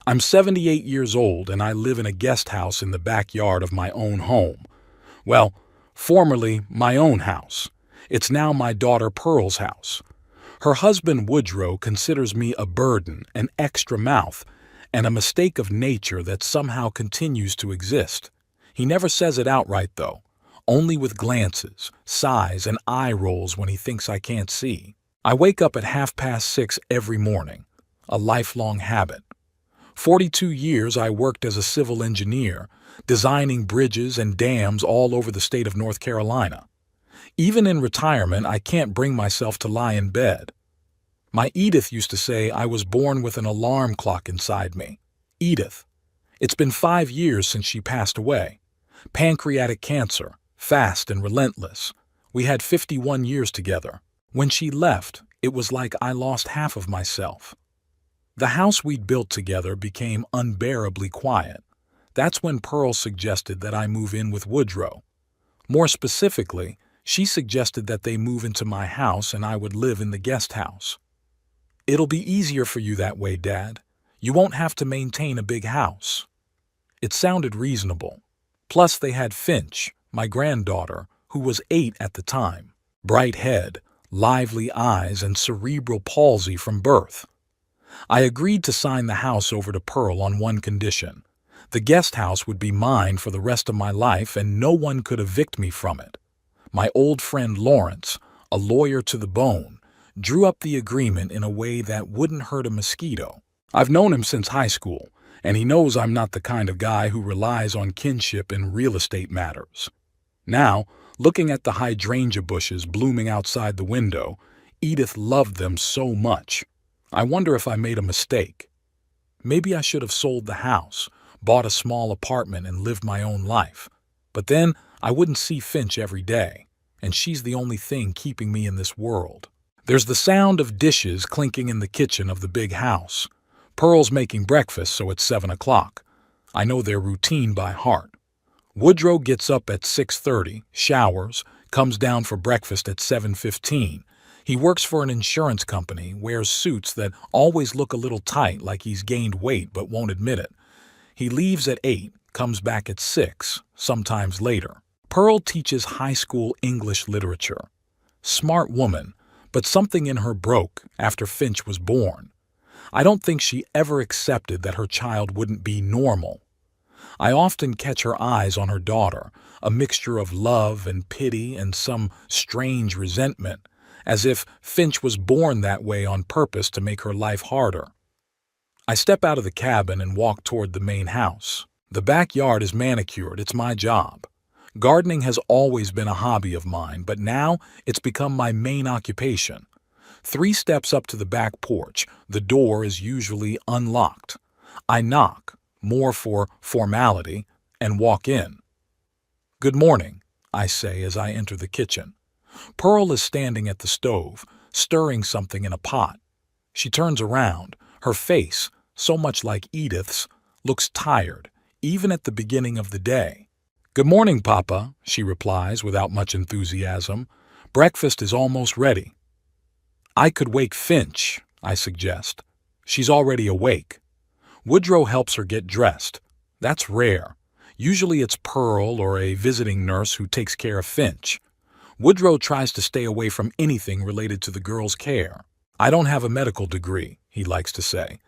I'm 78 years old and I live in a guest house in the backyard of my own home. Well, formerly my own house. It's now my daughter Pearl's house. Her husband Woodrow considers me a burden, an extra mouth, and a mistake of nature that somehow continues to exist. He never says it outright, though, only with glances, sighs, and eye rolls when he thinks I can't see. I wake up at 6:30 every morning, a lifelong habit. 42 years I worked as a civil engineer, designing bridges and dams all over the state of North Carolina. Even in retirement, I can't bring myself to lie in bed. My Edith used to say I was born with an alarm clock inside me. Edith. It's been 5 years since she passed away. Pancreatic cancer, fast and relentless. We had 51 years together. When she left, it was like I lost half of myself. The house we'd built together became unbearably quiet. That's when Pearl suggested that I move in with Woodrow. More specifically, she suggested that they move into my house and I would live in the guest house. "It'll be easier for you that way, Dad. You won't have to maintain a big house." It sounded reasonable. Plus they had Finch, my granddaughter, who was 8 at the time. Bright head, lively eyes, and cerebral palsy from birth. I agreed to sign the house over to Pearl on one condition. The guest house would be mine for the rest of my life and no one could evict me from it. My old friend Lawrence, a lawyer to the bone, drew up the agreement in a way that wouldn't hurt a mosquito. I've known him since high school, and he knows I'm not the kind of guy who relies on kinship in real estate matters. Now, looking at the hydrangea bushes blooming outside the window, Edith loved them so much. I wonder if I made a mistake. Maybe I should have sold the house, bought a small apartment and lived my own life. But then I wouldn't see Finch every day, and she's the only thing keeping me in this world. There's the sound of dishes clinking in the kitchen of the big house. Pearl's making breakfast, so it's 7 o'clock. I know their routine by heart. Woodrow gets up at 6:30, showers, comes down for breakfast at 7:15. He works for an insurance company, wears suits that always look a little tight, like he's gained weight but won't admit it. He leaves at 8, comes back at 6, sometimes later. Pearl teaches high school English literature. Smart woman, but something in her broke after Finch was born. I don't think she ever accepted that her child wouldn't be normal. I often catch her eyes on her daughter, a mixture of love and pity and some strange resentment, as if Finch was born that way on purpose to make her life harder. I step out of the cabin and walk toward the main house. The backyard is manicured, it's my job. Gardening has always been a hobby of mine, but now it's become my main occupation. 3 steps up to the back porch, the door is usually unlocked. I knock, more for formality, and walk in. "Good morning," I say as I enter the kitchen. Pearl is standing at the stove, stirring something in a pot. She turns around. Her face, so much like Edith's, looks tired, even at the beginning of the day. "Good morning, Papa," she replies without much enthusiasm. "Breakfast is almost ready." "I could wake Finch," I suggest. "She's already awake." Woodrow helps her get dressed. That's rare. Usually it's Pearl or a visiting nurse who takes care of Finch. Woodrow tries to stay away from anything related to the girl's care. "I don't have a medical degree," he likes to say.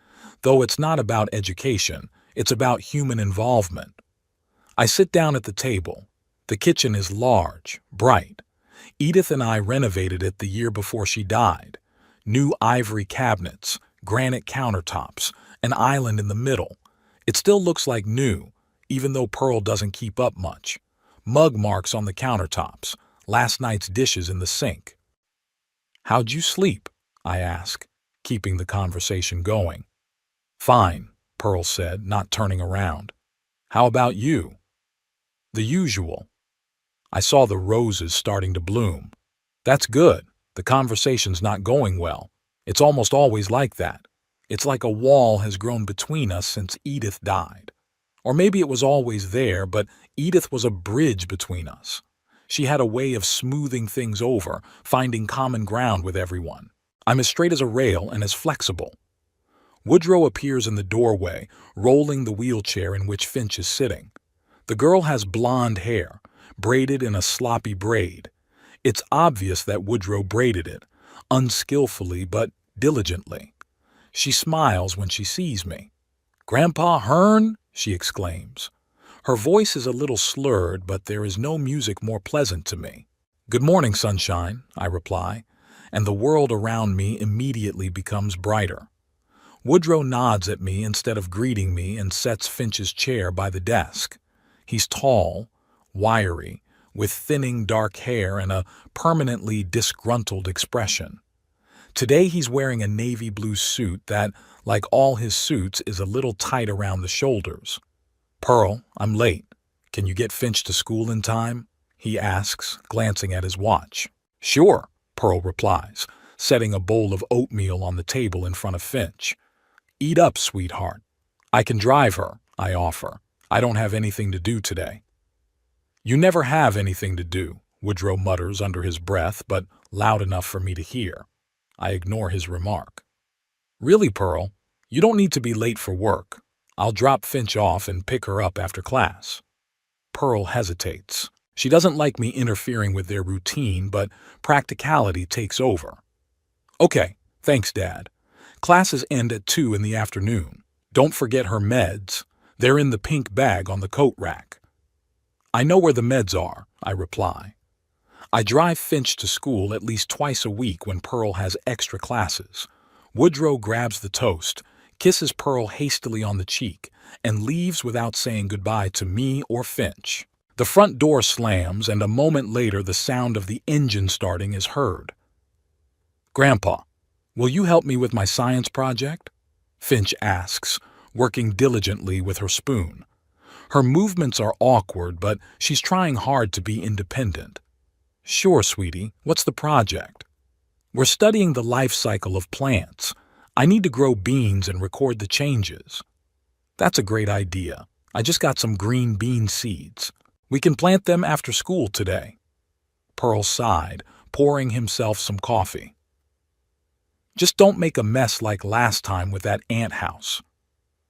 Though it's not about education, it's about human involvement. I sit down at the table. The kitchen is large, bright. Edith and I renovated it the year before she died. New ivory cabinets, granite countertops, an island in the middle. It still looks like new, even though Pearl doesn't keep up much. Mug marks on the countertops, last night's dishes in the sink. "How'd you sleep?" I ask, keeping the conversation going. "Fine," Pearl said, not turning around. "How about you?" "The usual." I saw the roses starting to bloom. "That's good. The conversation's not going well. It's almost always like that. It's like a wall has grown between us since Edith died. Or maybe it was always there, but Edith was a bridge between us. She had a way of smoothing things over, finding common ground with everyone. I'm as straight as a rail and as flexible." Woodrow appears in the doorway, rolling the wheelchair in which Finch is sitting. The girl has blonde hair, braided in a sloppy braid. It's obvious that Woodrow braided it, unskillfully but diligently. She smiles when she sees me. "Grandpa Hearn?" she exclaims. Her voice is a little slurred, but there is no music more pleasant to me. "Good morning, sunshine," I reply, and the world around me immediately becomes brighter. Woodrow nods at me instead of greeting me and sets Finch's chair by the desk. He's tall, wiry, with thinning dark hair and a permanently disgruntled expression. Today he's wearing a navy blue suit that, like all his suits, is a little tight around the shoulders. "Pearl, I'm late. Can you get Finch to school in time?" he asks, glancing at his watch. "Sure," Pearl replies, setting a bowl of oatmeal on the table in front of Finch. "Eat up, sweetheart." "I can drive her," I offer. "I don't have anything to do today." "You never have anything to do," Woodrow mutters under his breath, but loud enough for me to hear. I ignore his remark. "Really, Pearl, you don't need to be late for work. I'll drop Finch off and pick her up after class." Pearl hesitates. She doesn't like me interfering with their routine, but practicality takes over. "Okay, thanks, Dad. Classes end at 2 in the afternoon. Don't forget her meds. They're in the pink bag on the coat rack." "I know where the meds are," I reply. I drive Finch to school at least twice a week when Pearl has extra classes. Woodrow grabs the toast, kisses Pearl hastily on the cheek, and leaves without saying goodbye to me or Finch. The front door slams, and a moment later the sound of the engine starting is heard. "Grandpa, will you help me with my science project?" Finch asks, working diligently with her spoon. Her movements are awkward, but she's trying hard to be independent. "Sure, sweetie. What's the project?" "We're studying the life cycle of plants. I need to grow beans and record the changes." "That's a great idea. I just got some green bean seeds. We can plant them after school today." Pearl sighed, pouring himself some coffee. "Just don't make a mess like last time with that ant house."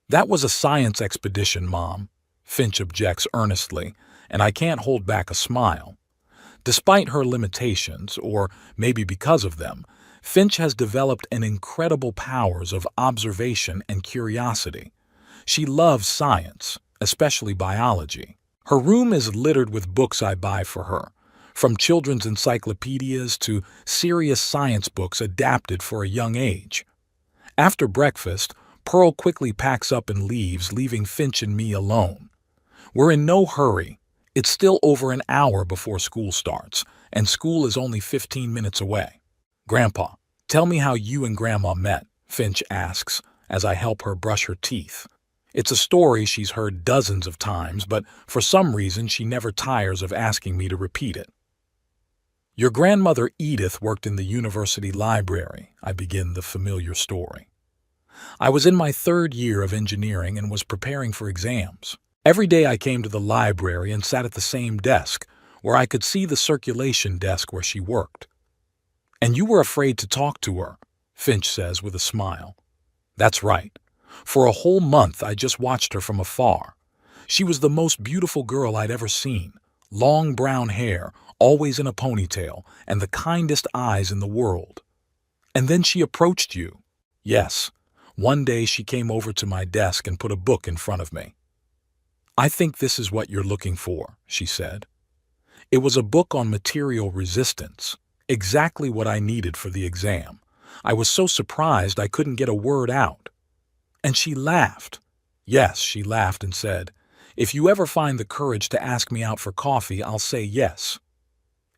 "That was a science expedition, Mom," Finch objects earnestly, and I can't hold back a smile. Despite her limitations, or maybe because of them, Finch has developed an incredible powers of observation and curiosity. She loves science, especially biology. Her room is littered with books I buy for her, from children's encyclopedias to serious science books adapted for a young age. After breakfast, Pearl quickly packs up and leaves, leaving Finch and me alone. We're in no hurry. It's still over an hour before school starts, and school is only 15 minutes away. "Grandpa, tell me how you and Grandma met," Finch asks as I help her brush her teeth. It's a story she's heard dozens of times, but for some reason she never tires of asking me to repeat it. "Your grandmother Edith worked in the university library," I begin the familiar story. "I was in my 3rd year of engineering and was preparing for exams. Every day I came to the library and sat at the same desk, where I could see the circulation desk where she worked." "And you were afraid to talk to her," Finch says with a smile. "That's right. For a whole month I just watched her from afar. She was the most beautiful girl I'd ever seen. Long brown hair, always in a ponytail, and the kindest eyes in the world." "And then she approached you?" "Yes. One day she came over to my desk and put a book in front of me. 'I think this is what you're looking for,' she said. It was a book on material resistance, exactly what I needed for the exam. I was so surprised I couldn't get a word out. And she laughed. Yes, she laughed and said, 'If you ever find the courage to ask me out for coffee, I'll say yes.'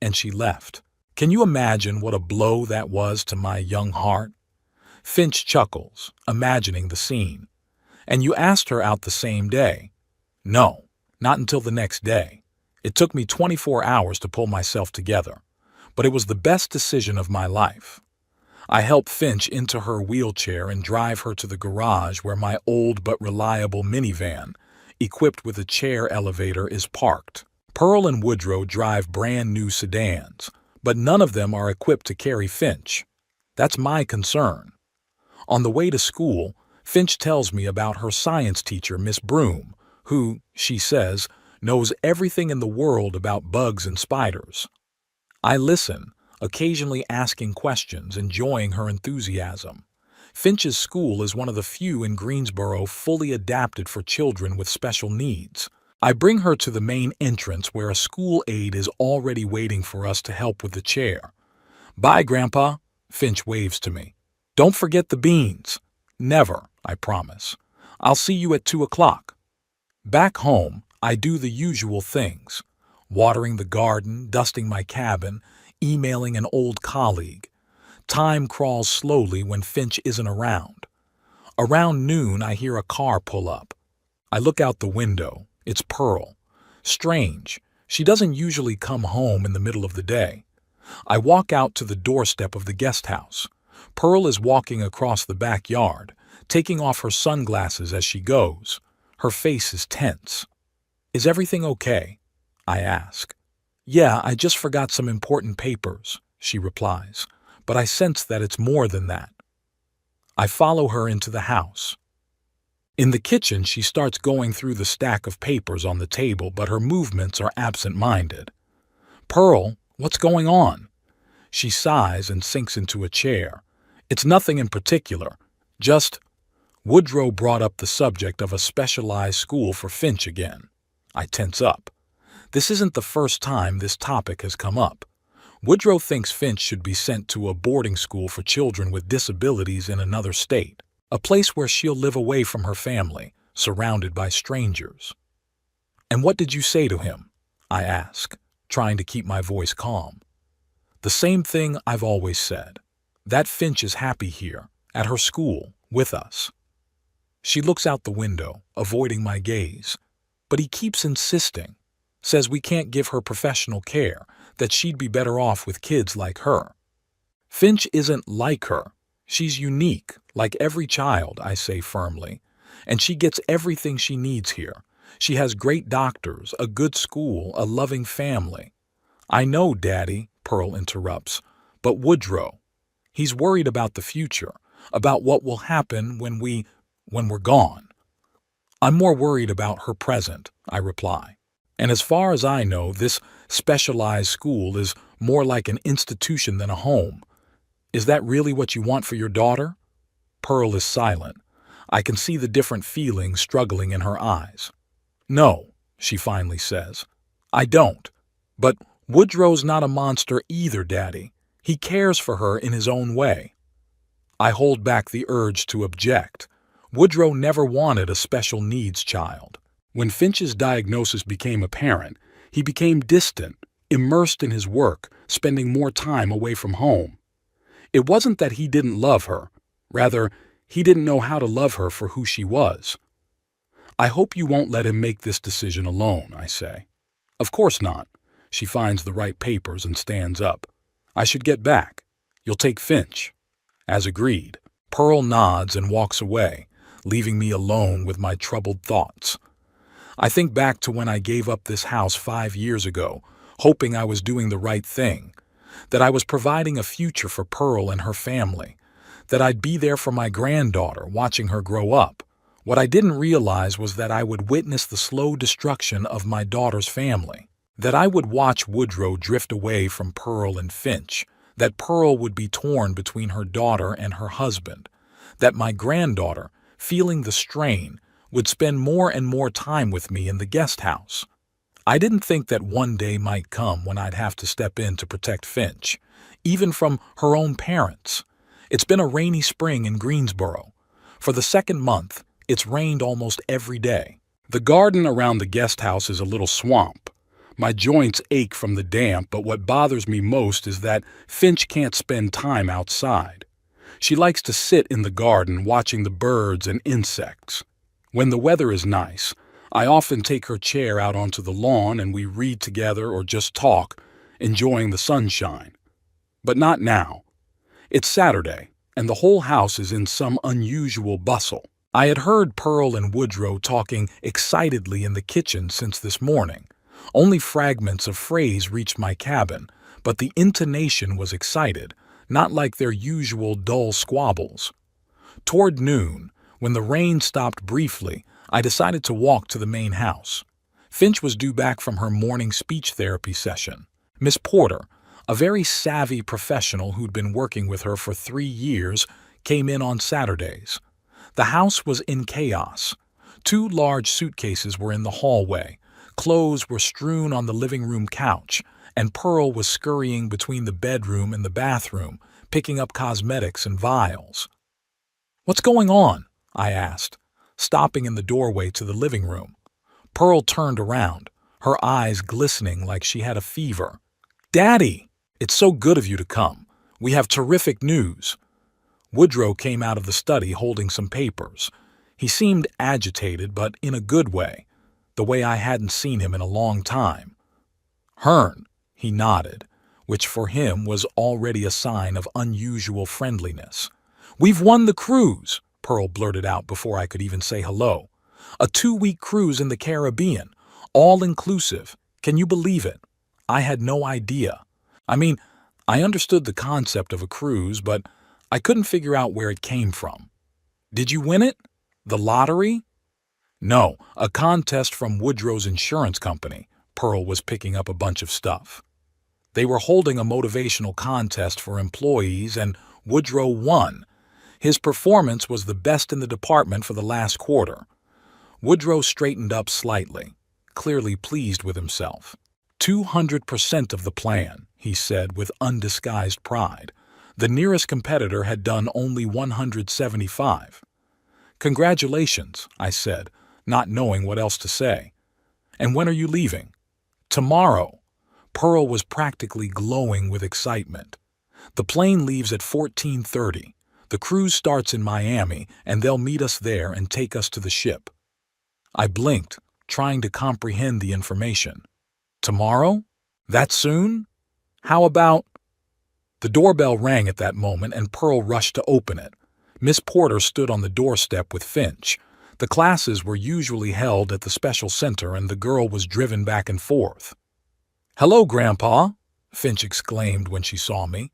And she left. Can you imagine what a blow that was to my young heart?" Finch chuckles, imagining the scene. "And you asked her out the same day?" "No, not until the next day. It took me 24 hours to pull myself together, but it was the best decision of my life. I help Finch into her wheelchair and drive her to the garage where my old but reliable minivan, equipped with a chair elevator, is parked. Pearl and Woodrow drive brand new sedans, but none of them are equipped to carry Finch. That's my concern. On the way to school, Finch tells me about her science teacher, Miss Broom, who, she says, knows everything in the world about bugs and spiders. I listen, occasionally asking questions, enjoying her enthusiasm. Finch's school is one of the few in Greensboro fully adapted for children with special needs. I bring her to the main entrance where a school aide is already waiting for us to help with the chair. "Bye, Grandpa," Finch waves to me. "Don't forget the beans." "Never," I promise. "I'll see you at 2 o'clock. Back home, I do the usual things. Watering the garden, dusting my cabin, emailing an old colleague. Time crawls slowly when Finch isn't around. Around noon, I hear a car pull up. I look out the window. It's Pearl. Strange. She doesn't usually come home in the middle of the day. I walk out to the doorstep of the guest house. Pearl is walking across the backyard, taking off her sunglasses as she goes. Her face is tense. "Is everything okay?" I ask. "Yeah, I just forgot some important papers," she replies, but I sense that it's more than that. I follow her into the house. In the kitchen, she starts going through the stack of papers on the table, but her movements are absent-minded. "Pearl, what's going on?" She sighs and sinks into a chair. "It's nothing in particular, just—" Woodrow brought up the subject of a specialized school for Finch again. I tense up. This isn't the first time this topic has come up. Woodrow thinks Finch should be sent to a boarding school for children with disabilities in another state, a place where she'll live away from her family, surrounded by strangers. "And what did you say to him?" I ask, trying to keep my voice calm. "The same thing I've always said. That Finch is happy here, at her school, with us." She looks out the window, avoiding my gaze. But he keeps insisting, says we can't give her professional care, that she'd be better off with kids like her. "Finch isn't like her. She's unique, like every child," I say firmly. "And she gets everything she needs here. She has great doctors, a good school, a loving family." "I know, Daddy," Pearl interrupts, "but Woodrow, he's worried about the future, about what will happen when we're gone." "I'm more worried about her present," I reply. "And as far as I know, this specialized school is more like an institution than a home. Is that really what you want for your daughter?" Pearl is silent. I can see the different feelings struggling in her eyes. "No," she finally says. "I don't. But Woodrow's not a monster either, Daddy. He cares for her in his own way." I hold back the urge to object. Woodrow never wanted a special needs child. When Finch's diagnosis became apparent, he became distant, immersed in his work, spending more time away from home. It wasn't that he didn't love her. Rather, he didn't know how to love her for who she was. "I hope you won't let him make this decision alone," I say. "Of course not." She finds the right papers and stands up. "I should get back. You'll take Finch." As agreed. Pearl nods and walks away, leaving me alone with my troubled thoughts. I think back to when I gave up this house 5 years ago, hoping I was doing the right thing, that I was providing a future for Pearl and her family, that I'd be there for my granddaughter, watching her grow up. What I didn't realize was that I would witness the slow destruction of my daughter's family, that I would watch Woodrow drift away from Pearl and Finch, that Pearl would be torn between her daughter and her husband, that my granddaughter, feeling the strain, would spend more and more time with me in the guest house. I didn't think that one day might come when I'd have to step in to protect Finch, even from her own parents. It's been a rainy spring in Greensboro. For the second month, it's rained almost every day. The garden around the guest house is a little swamp. My joints ache from the damp, but what bothers me most is that Finch can't spend time outside. She likes to sit in the garden watching the birds and insects. When the weather is nice, I often take her chair out onto the lawn and we read together or just talk, enjoying the sunshine. But not now. It's Saturday, and the whole house is in some unusual bustle. I had heard Pearl and Woodrow talking excitedly in the kitchen since this morning. Only fragments of phrase reached my cabin, but the intonation was excited, not like their usual dull squabbles. Toward noon, When the rain stopped briefly, I decided to walk to the main house. Finch was due back from her morning speech therapy session. Miss Porter, a very savvy professional who'd been working with her for 3 years, came in on Saturdays. The house was in chaos. 2 large suitcases were in the hallway, clothes were strewn on the living room couch, and Pearl was scurrying between the bedroom and the bathroom, picking up cosmetics and vials. "What's going on?" I asked, stopping in the doorway to the living room. Pearl turned around, her eyes glistening like she had a fever. "Daddy, it's so good of you to come. We have terrific news." Woodrow came out of the study holding some papers. He seemed agitated, but in a good way, the way I hadn't seen him in a long time. "Hearn," he nodded, which for him was already a sign of unusual friendliness. "We've won the cruise," Pearl blurted out before I could even say hello. "A 2-week cruise in the Caribbean, all inclusive. Can you believe it? I had no idea. I mean, I understood the concept of a cruise, but I couldn't figure out where it came from." "Did you win it? The lottery?" "No, a contest from Woodrow's insurance company." Pearl was picking up a bunch of stuff. "They were holding a motivational contest for employees, and Woodrow won. His performance was the best in the department for the last quarter." Woodrow straightened up slightly, clearly pleased with himself. 200% of the plan, he said with undisguised pride. The nearest competitor had done only 175. "Congratulations," I said, not knowing what else to say. "And when are you leaving?" "Tomorrow." Pearl was practically glowing with excitement. "The plane leaves at 14:30. The cruise starts in Miami, and they'll meet us there and take us to the ship." I blinked, trying to comprehend the information. "Tomorrow? That soon? How about—" The doorbell rang at that moment, and Pearl rushed to open it. Miss Porter stood on the doorstep with Finch. The classes were usually held at the special center, and the girl was driven back and forth. "Hello, Grandpa," Finch exclaimed when she saw me.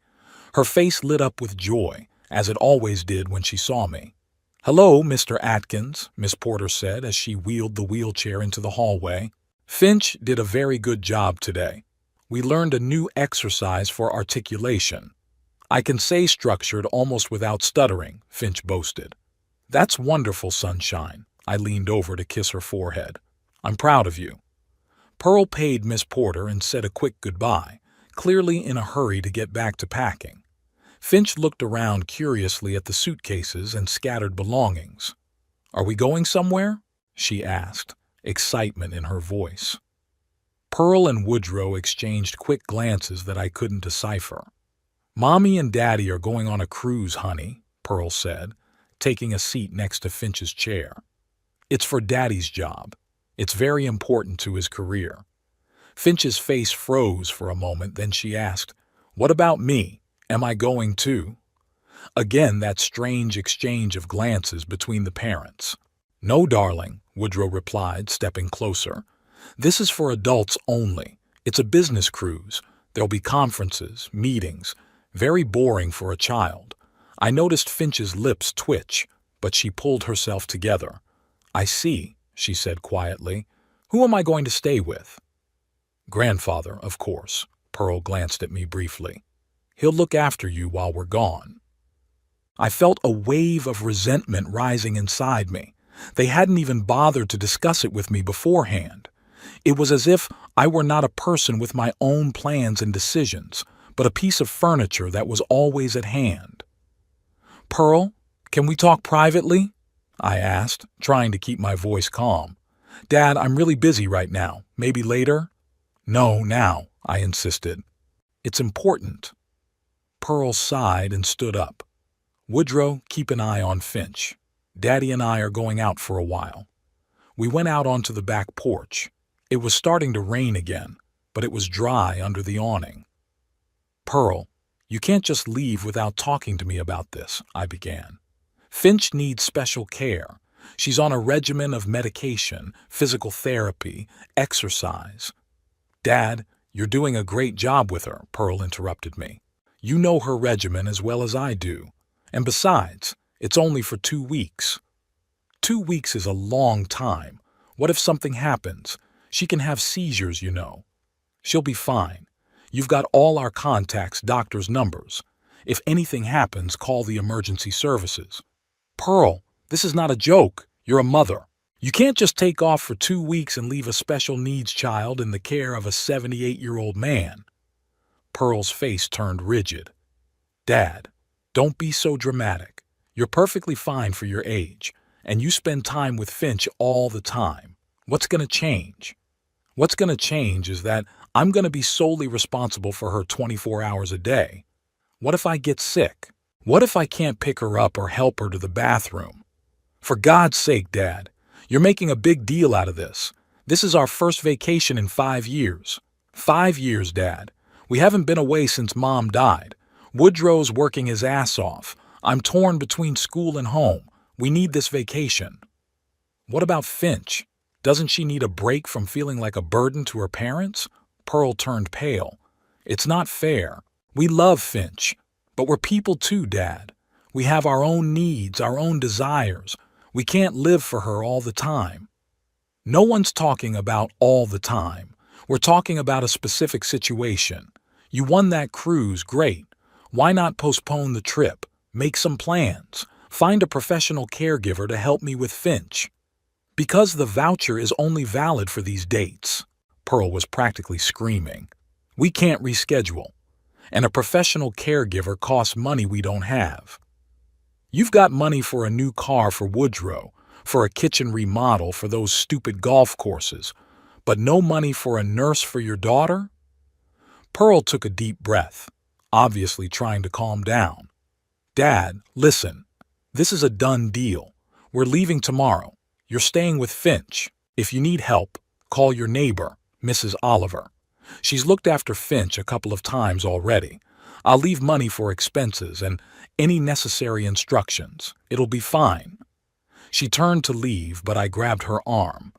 Her face lit up with joy, as it always did when she saw me. "Hello, Mr. Atkins," Miss Porter said as she wheeled the wheelchair into the hallway. "Finch did a very good job today. We learned a new exercise for articulation. I can say structured almost without stuttering," Finch boasted. "That's wonderful, Sunshine." I leaned over to kiss her forehead. "I'm proud of you." Pearl paid Miss Porter and said a quick goodbye, clearly in a hurry to get back to packing. Finch looked around curiously at the suitcases and scattered belongings. "Are we going somewhere?" she asked, excitement in her voice. Pearl and Woodrow exchanged quick glances that I couldn't decipher. "Mommy and Daddy are going on a cruise, honey," Pearl said, taking a seat next to Finch's chair. "It's for Daddy's job. It's very important to his career." Finch's face froze for a moment, then she asked, "What about me? Am I going too?" Again that strange exchange of glances between the parents. "No, darling," Woodrow replied, stepping closer. "This is for adults only. It's a business cruise. There'll be conferences, meetings. Very boring for a child." I noticed Finch's lips twitch, but she pulled herself together. "I see," she said quietly. "Who am I going to stay with?" "Grandfather, of course." Pearl glanced at me briefly. "He'll look after you while we're gone." I felt a wave of resentment rising inside me. They hadn't even bothered to discuss it with me beforehand. It was as if I were not a person with my own plans and decisions, but a piece of furniture that was always at hand. "Pearl, can we talk privately?" I asked, trying to keep my voice calm. "Dad, I'm really busy right now. Maybe later?" "No, now," I insisted. "It's important." Pearl sighed and stood up. "Woodrow, keep an eye on Finch. Daddy and I are going out for a while." We went out onto the back porch. It was starting to rain again, but it was dry under the awning. "Pearl, you can't just leave without talking to me about this," I began. "Finch needs special care. She's on a regimen of medication, physical therapy, exercise." "Dad, you're doing a great job with her," Pearl interrupted me. "You know her regimen as well as I do. And besides, it's only for 2 weeks." 2 weeks is a long time. What if something happens? She can have seizures, you know. She'll be fine. You've got all our contacts, doctors' numbers. If anything happens, call the emergency services. Pearl, this is not a joke. You're a mother. You can't just take off for 2 weeks and leave a special needs child in the care of a 78-year-old man. Pearl's face turned rigid. Dad, don't be so dramatic. You're perfectly fine for your age, and you spend time with Finch all the time. What's going to change? What's going to change is that I'm going to be solely responsible for her 24 hours a day. What if I get sick? What if I can't pick her up or help her to the bathroom? For God's sake, Dad, you're making a big deal out of this. This is our first vacation in 5 years. 5 years, Dad. We haven't been away since Mom died. Woodrow's working his ass off. I'm torn between school and home. We need this vacation. What about Finch? Doesn't she need a break from feeling like a burden to her parents? Pearl turned pale. It's not fair. We love Finch, but we're people too, Dad. We have our own needs, our own desires. We can't live for her all the time. No one's talking about all the time. We're talking about a specific situation. You won that cruise, great. Why not postpone the trip? Make some plans. Find a professional caregiver to help me with Finch. Because the voucher is only valid for these dates. Pearl was practically screaming. We can't reschedule. And a professional caregiver costs money we don't have. You've got money for a new car for Woodrow, for a kitchen remodel for those stupid golf courses, but no money for a nurse for your daughter? Pearl took a deep breath, obviously trying to calm down. Dad, listen. This is a done deal. We're leaving tomorrow. You're staying with Finch. If you need help, call your neighbor, Mrs. Oliver. She's looked after Finch a couple of times already. I'll leave money for expenses and any necessary instructions. It'll be fine. She turned to leave, but I grabbed her arm.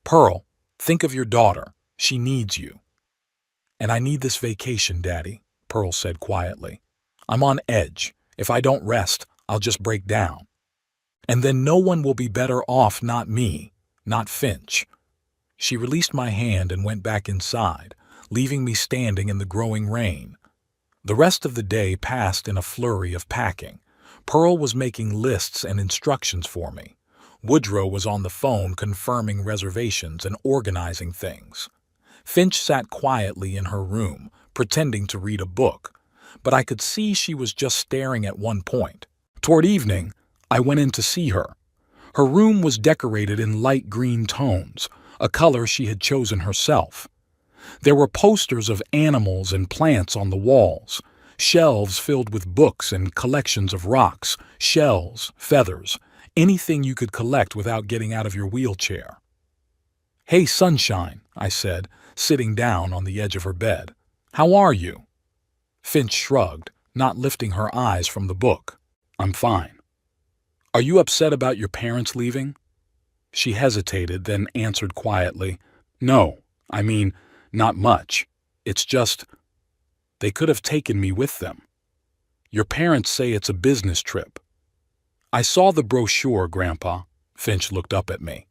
Pearl, think of your daughter. She needs you. And I need this vacation, Daddy, Pearl said quietly. I'm on edge. If I don't rest, I'll just break down. And then no one will be better off, not me, not Finch. She released my hand and went back inside, leaving me standing in the growing rain. The rest of the day passed in a flurry of packing. Pearl was making lists and instructions for me. Woodrow was on the phone confirming reservations and organizing things. Finch sat quietly in her room, pretending to read a book, but I could see she was just staring at one point. Toward evening, I went in to see her. Her room was decorated in light green tones, a color she had chosen herself. There were posters of animals and plants on the walls, shelves filled with books and collections of rocks, shells, feathers, anything you could collect without getting out of your wheelchair. Hey, Sunshine, I said, sitting down on the edge of her bed. How are you? Finch shrugged, not lifting her eyes from the book. I'm fine. Are you upset about your parents leaving? She hesitated, then answered quietly. No, I mean, not much. It's just, they could have taken me with them. Your parents say it's a business trip. I saw the brochure, Grandpa. Finch looked up at me.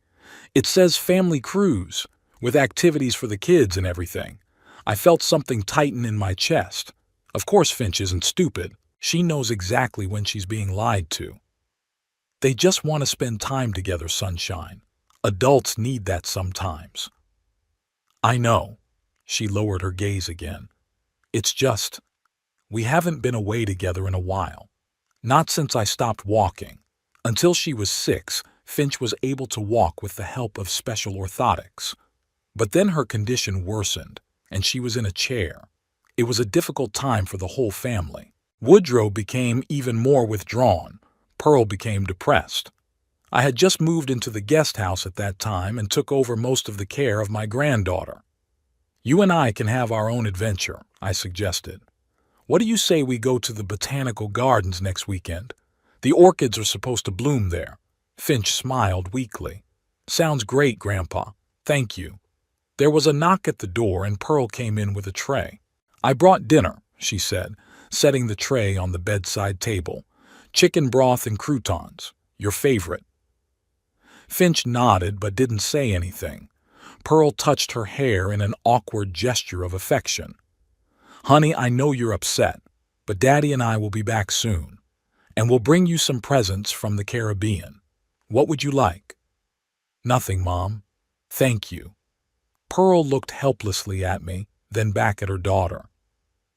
It says family cruise, with activities for the kids and everything. I felt something tighten in my chest. Of course Finch isn't stupid. She knows exactly when she's being lied to. They just want to spend time together, Sunshine. Adults need that sometimes. I know. She lowered her gaze again. It's just, we haven't been away together in a while. Not since I stopped walking. Until she was 6, Finch was able to walk with the help of special orthotics. But then her condition worsened, and she was in a chair. It was a difficult time for the whole family. Woodrow became even more withdrawn. Pearl became depressed. I had just moved into the guest house at that time and took over most of the care of my granddaughter. You and I can have our own adventure, I suggested. What do you say we go to the botanical gardens next weekend? The orchids are supposed to bloom there. Finch smiled weakly. Sounds great, Grandpa. Thank you. There was a knock at the door and Pearl came in with a tray. I brought dinner, she said, setting the tray on the bedside table. Chicken broth and croutons. Your favorite. Finch nodded but didn't say anything. Pearl touched her hair in an awkward gesture of affection. "Honey, I know you're upset, but Daddy and I will be back soon, and we'll bring you some presents from the Caribbean. What would you like?" "Nothing, Mom. Thank you." Pearl looked helplessly at me, then back at her daughter.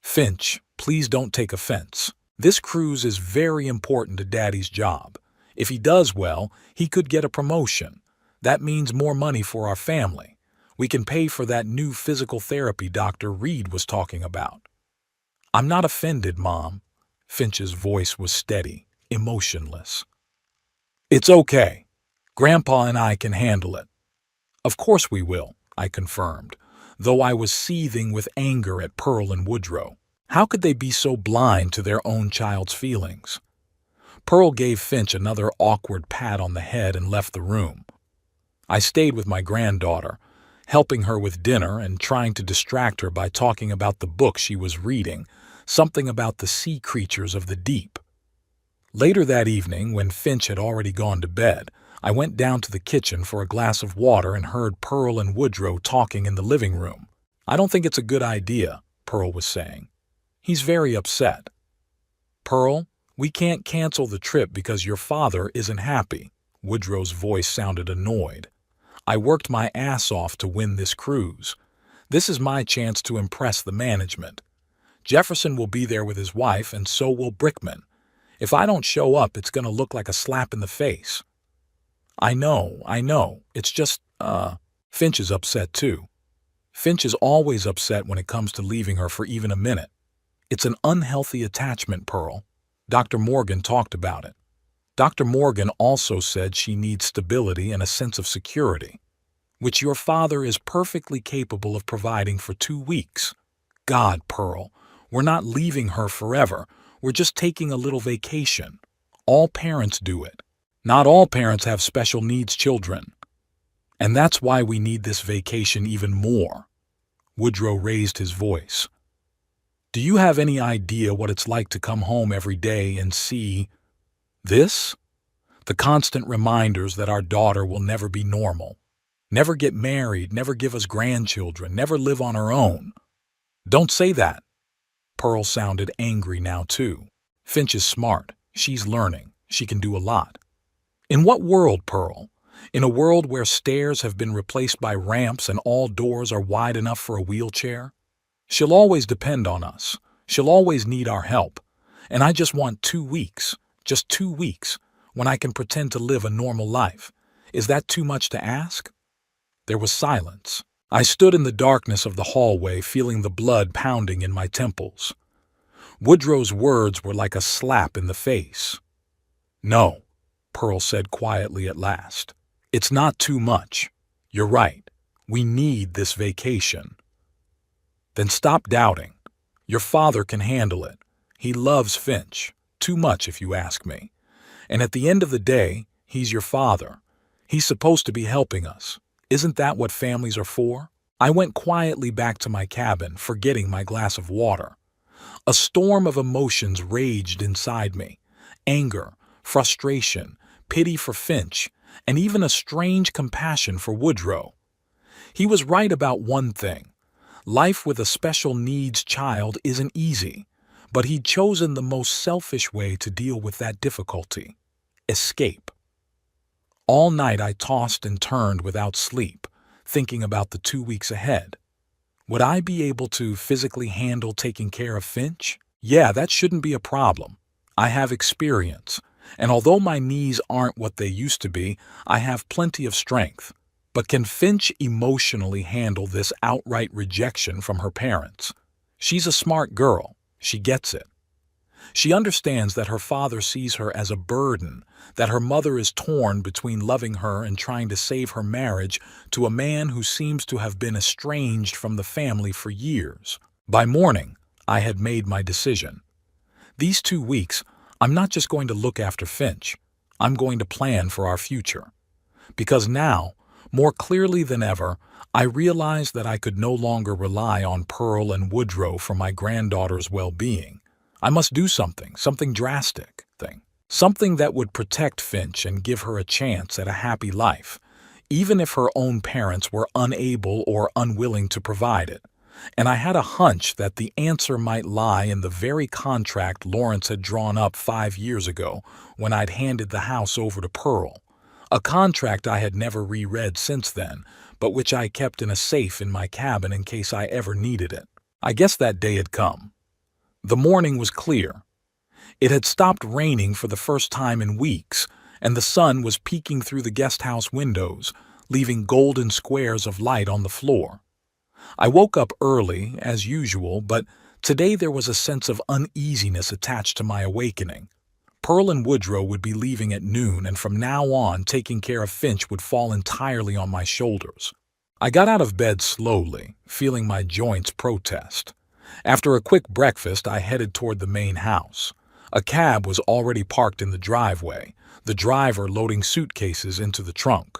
"Finch, please don't take offense. This cruise is very important to Daddy's job. If he does well, he could get a promotion. That means more money for our family. We can pay for that new physical therapy Dr. Reed was talking about." "I'm not offended, Mom." Finch's voice was steady, emotionless. "It's okay. Grandpa and I can handle it." "Of course we will," I confirmed, though I was seething with anger at Pearl and Woodrow. How could they be so blind to their own child's feelings? Pearl gave Finch another awkward pat on the head and left the room. I stayed with my granddaughter, helping her with dinner and trying to distract her by talking about the book she was reading, something about the sea creatures of the deep. Later that evening, when Finch had already gone to bed, I went down to the kitchen for a glass of water and heard Pearl and Woodrow talking in the living room. "I don't think it's a good idea," Pearl was saying. "He's very upset." "Pearl, we can't cancel the trip because your father isn't happy." Woodrow's voice sounded annoyed. "I worked my ass off to win this cruise. This is my chance to impress the management. Jefferson will be there with his wife, and so will Brickman. If I don't show up, it's going to look like a slap in the face." I know. It's just, Finch is upset too. Finch is always upset when it comes to leaving her for even a minute. It's an unhealthy attachment, Pearl. Dr. Morgan talked about it. Dr. Morgan also said she needs stability and a sense of security, which your father is perfectly capable of providing for 2 weeks. God, Pearl, we're not leaving her forever. We're just taking a little vacation. All parents do it. Not all parents have special needs children. And that's why we need this vacation even more. Woodrow raised his voice. "Do you have any idea what it's like to come home every day and see this? The constant reminders that our daughter will never be normal, never get married, never give us grandchildren, never live on her own." "Don't say that." Pearl sounded angry now too. "Finch is smart. She's learning. She can do a lot." "In what world, Pearl? In a world where stairs have been replaced by ramps and all doors are wide enough for a wheelchair? She'll always depend on us. She'll always need our help. And I just want 2 weeks, just 2 weeks, when I can pretend to live a normal life. Is that too much to ask?" There was silence. I stood in the darkness of the hallway, feeling the blood pounding in my temples. Woodrow's words were like a slap in the face. "No," Pearl said quietly at last. "It's not too much. You're right. We need this vacation." "Then stop doubting. Your father can handle it. He loves Finch. Too much, if you ask me. And at the end of the day, he's your father. He's supposed to be helping us. Isn't that what families are for?" I went quietly back to my cabin, forgetting my glass of water. A storm of emotions raged inside me. Anger, frustration, pity for Finch, and even a strange compassion for Woodrow. He was right about one thing. Life with a special needs child isn't easy, but he'd chosen the most selfish way to deal with that difficulty: escape. All night I tossed and turned without sleep, thinking about the 2 weeks ahead. Would I be able to physically handle taking care of Finch? Yeah, that shouldn't be a problem. I have experience, and although my knees aren't what they used to be, I have plenty of strength. But can Finch emotionally handle this outright rejection from her parents? She's a smart girl. She gets it. She understands that her father sees her as a burden, that her mother is torn between loving her and trying to save her marriage to a man who seems to have been estranged from the family for years. By morning, I had made my decision. These 2 weeks, I'm not just going to look after Finch. I'm going to plan for our future. Because now, more clearly than ever, I realized that I could no longer rely on Pearl and Woodrow for my granddaughter's well-being. I must do something drastic, Something that would protect Finch and give her a chance at a happy life, even if her own parents were unable or unwilling to provide it. And I had a hunch that the answer might lie in the very contract Lawrence had drawn up 5 years ago when I'd handed the house over to Pearl. A contract I had never reread since then, but which I kept in a safe in my cabin in case I ever needed it. I guess that day had come. The morning was clear. It had stopped raining for the first time in weeks, and the sun was peeking through the guest house windows, leaving golden squares of light on the floor. I woke up early, as usual, but today there was a sense of uneasiness attached to my awakening. Pearl and Woodrow would be leaving at noon, and from now on, taking care of Finch would fall entirely on my shoulders. I got out of bed slowly, feeling my joints protest. After a quick breakfast, I headed toward the main house. A cab was already parked in the driveway, the driver loading suitcases into the trunk.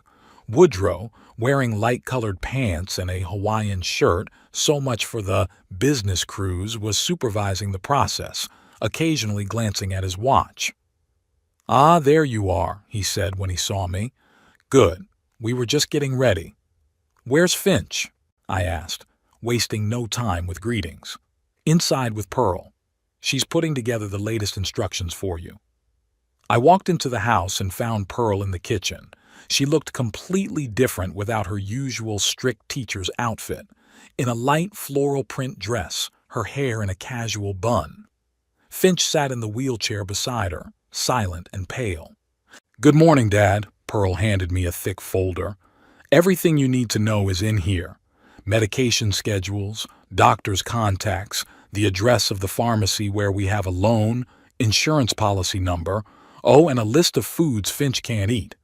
Woodrow, wearing light-colored pants and a Hawaiian shirt, so much for the business cruise, was supervising the process, occasionally glancing at his watch. "Ah, there you are," he said when he saw me. "Good. We were just getting ready." "Where's Finch?" I asked, wasting no time with greetings. "Inside with Pearl. She's putting together the latest instructions for you." I walked into the house and found Pearl in the kitchen. She looked completely different without her usual strict teacher's outfit, in a light floral print dress, her hair in a casual bun. Finch sat in the wheelchair beside her, silent and pale. "Good morning, Dad." Pearl handed me a thick folder. "Everything you need to know is in here. Medication schedules, doctor's contacts, the address of the pharmacy where we have a loan, insurance policy number, oh, and a list of foods Finch can't eat."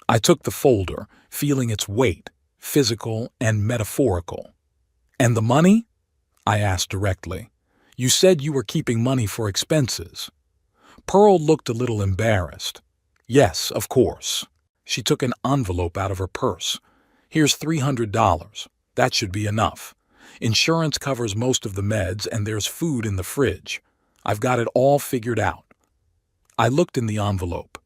I took the folder, feeling its weight, physical and metaphorical. "And the money?" I asked directly. "You said you were keeping money for expenses." Pearl looked a little embarrassed. "Yes, of course." She took an envelope out of her purse. "Here's $300. That should be enough. Insurance covers most of the meds, and there's food in the fridge. I've got it all figured out." I looked in the envelope.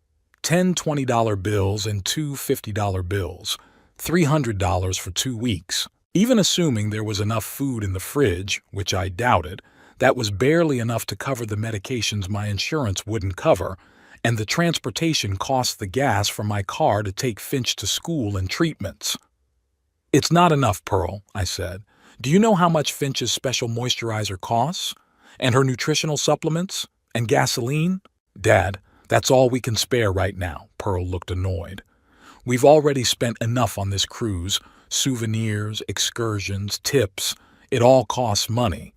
10 $20 bills and 2 $50 bills. $300 for 2 weeks. Even assuming there was enough food in the fridge, which I doubted, that was barely enough to cover the medications my insurance wouldn't cover, and the transportation costs the gas for my car to take Finch to school and treatments. "It's not enough, Pearl," I said. "Do you know how much Finch's special moisturizer costs? And her nutritional supplements? And gasoline?" "Dad, that's all we can spare right now." Pearl looked annoyed. "We've already spent enough on this cruise. Souvenirs, excursions, tips. It all costs money,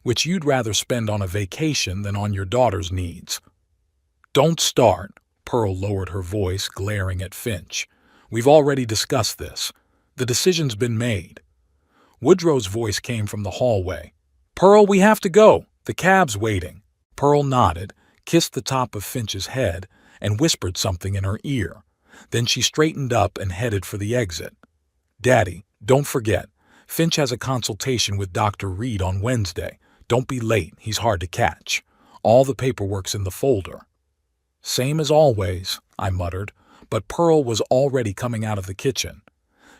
which you'd rather spend on a vacation than on your daughter's needs." "Don't start." Pearl lowered her voice, glaring at Finch. "We've already discussed this. The decision's been made." Woodrow's voice came from the hallway. "Pearl, we have to go. The cab's waiting." Pearl nodded, kissed the top of Finch's head, and whispered something in her ear. Then she straightened up and headed for the exit. "Daddy, don't forget, Finch has a consultation with Dr. Reed on Wednesday. Don't be late, he's hard to catch. All the paperwork's in the folder." "Same as always," I muttered, but Pearl was already coming out of the kitchen.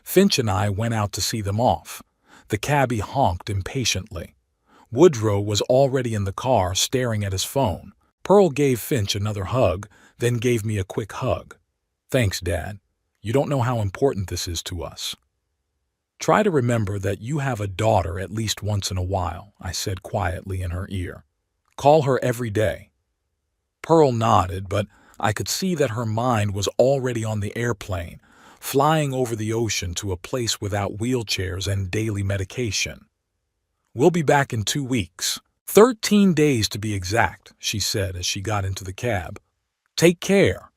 Finch and I went out to see them off. The cabbie honked impatiently. Woodrow was already in the car, staring at his phone. Pearl gave Finch another hug, then gave me a quick hug. "Thanks, Dad. You don't know how important this is to us." "Try to remember that you have a daughter at least once in a while," I said quietly in her ear. "Call her every day." Pearl nodded, but I could see that her mind was already on the airplane, flying over the ocean to a place without wheelchairs and daily medication. "We'll be back in 2 weeks. 13 days to be exact," she said as she got into the cab. "Take care."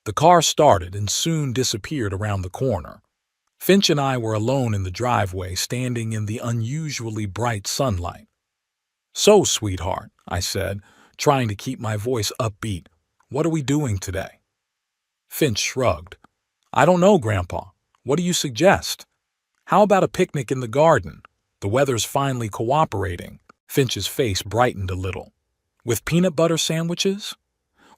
The car started and soon disappeared around the corner. Finch and I were alone in the driveway, standing in the unusually bright sunlight. "So, sweetheart," I said, trying to keep my voice upbeat, "what are we doing today?" Finch shrugged. "I don't know, Grandpa. What do you suggest? How about a picnic in the garden? The weather's finally cooperating." Finch's face brightened a little. "With peanut butter sandwiches?"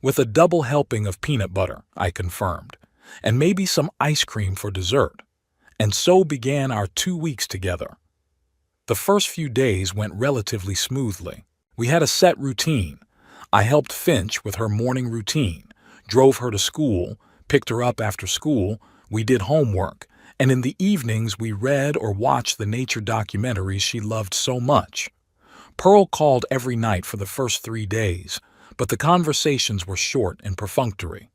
With a double helping of peanut butter, I confirmed, and maybe some ice cream for dessert. And so began our 2 weeks together. The first few days went relatively smoothly. We had a set routine. I helped Finch with her morning routine, drove her to school, picked her up after school, we did homework, and in the evenings we read or watched the nature documentaries she loved so much. Pearl called every night for the first 3 days, but the conversations were short and perfunctory.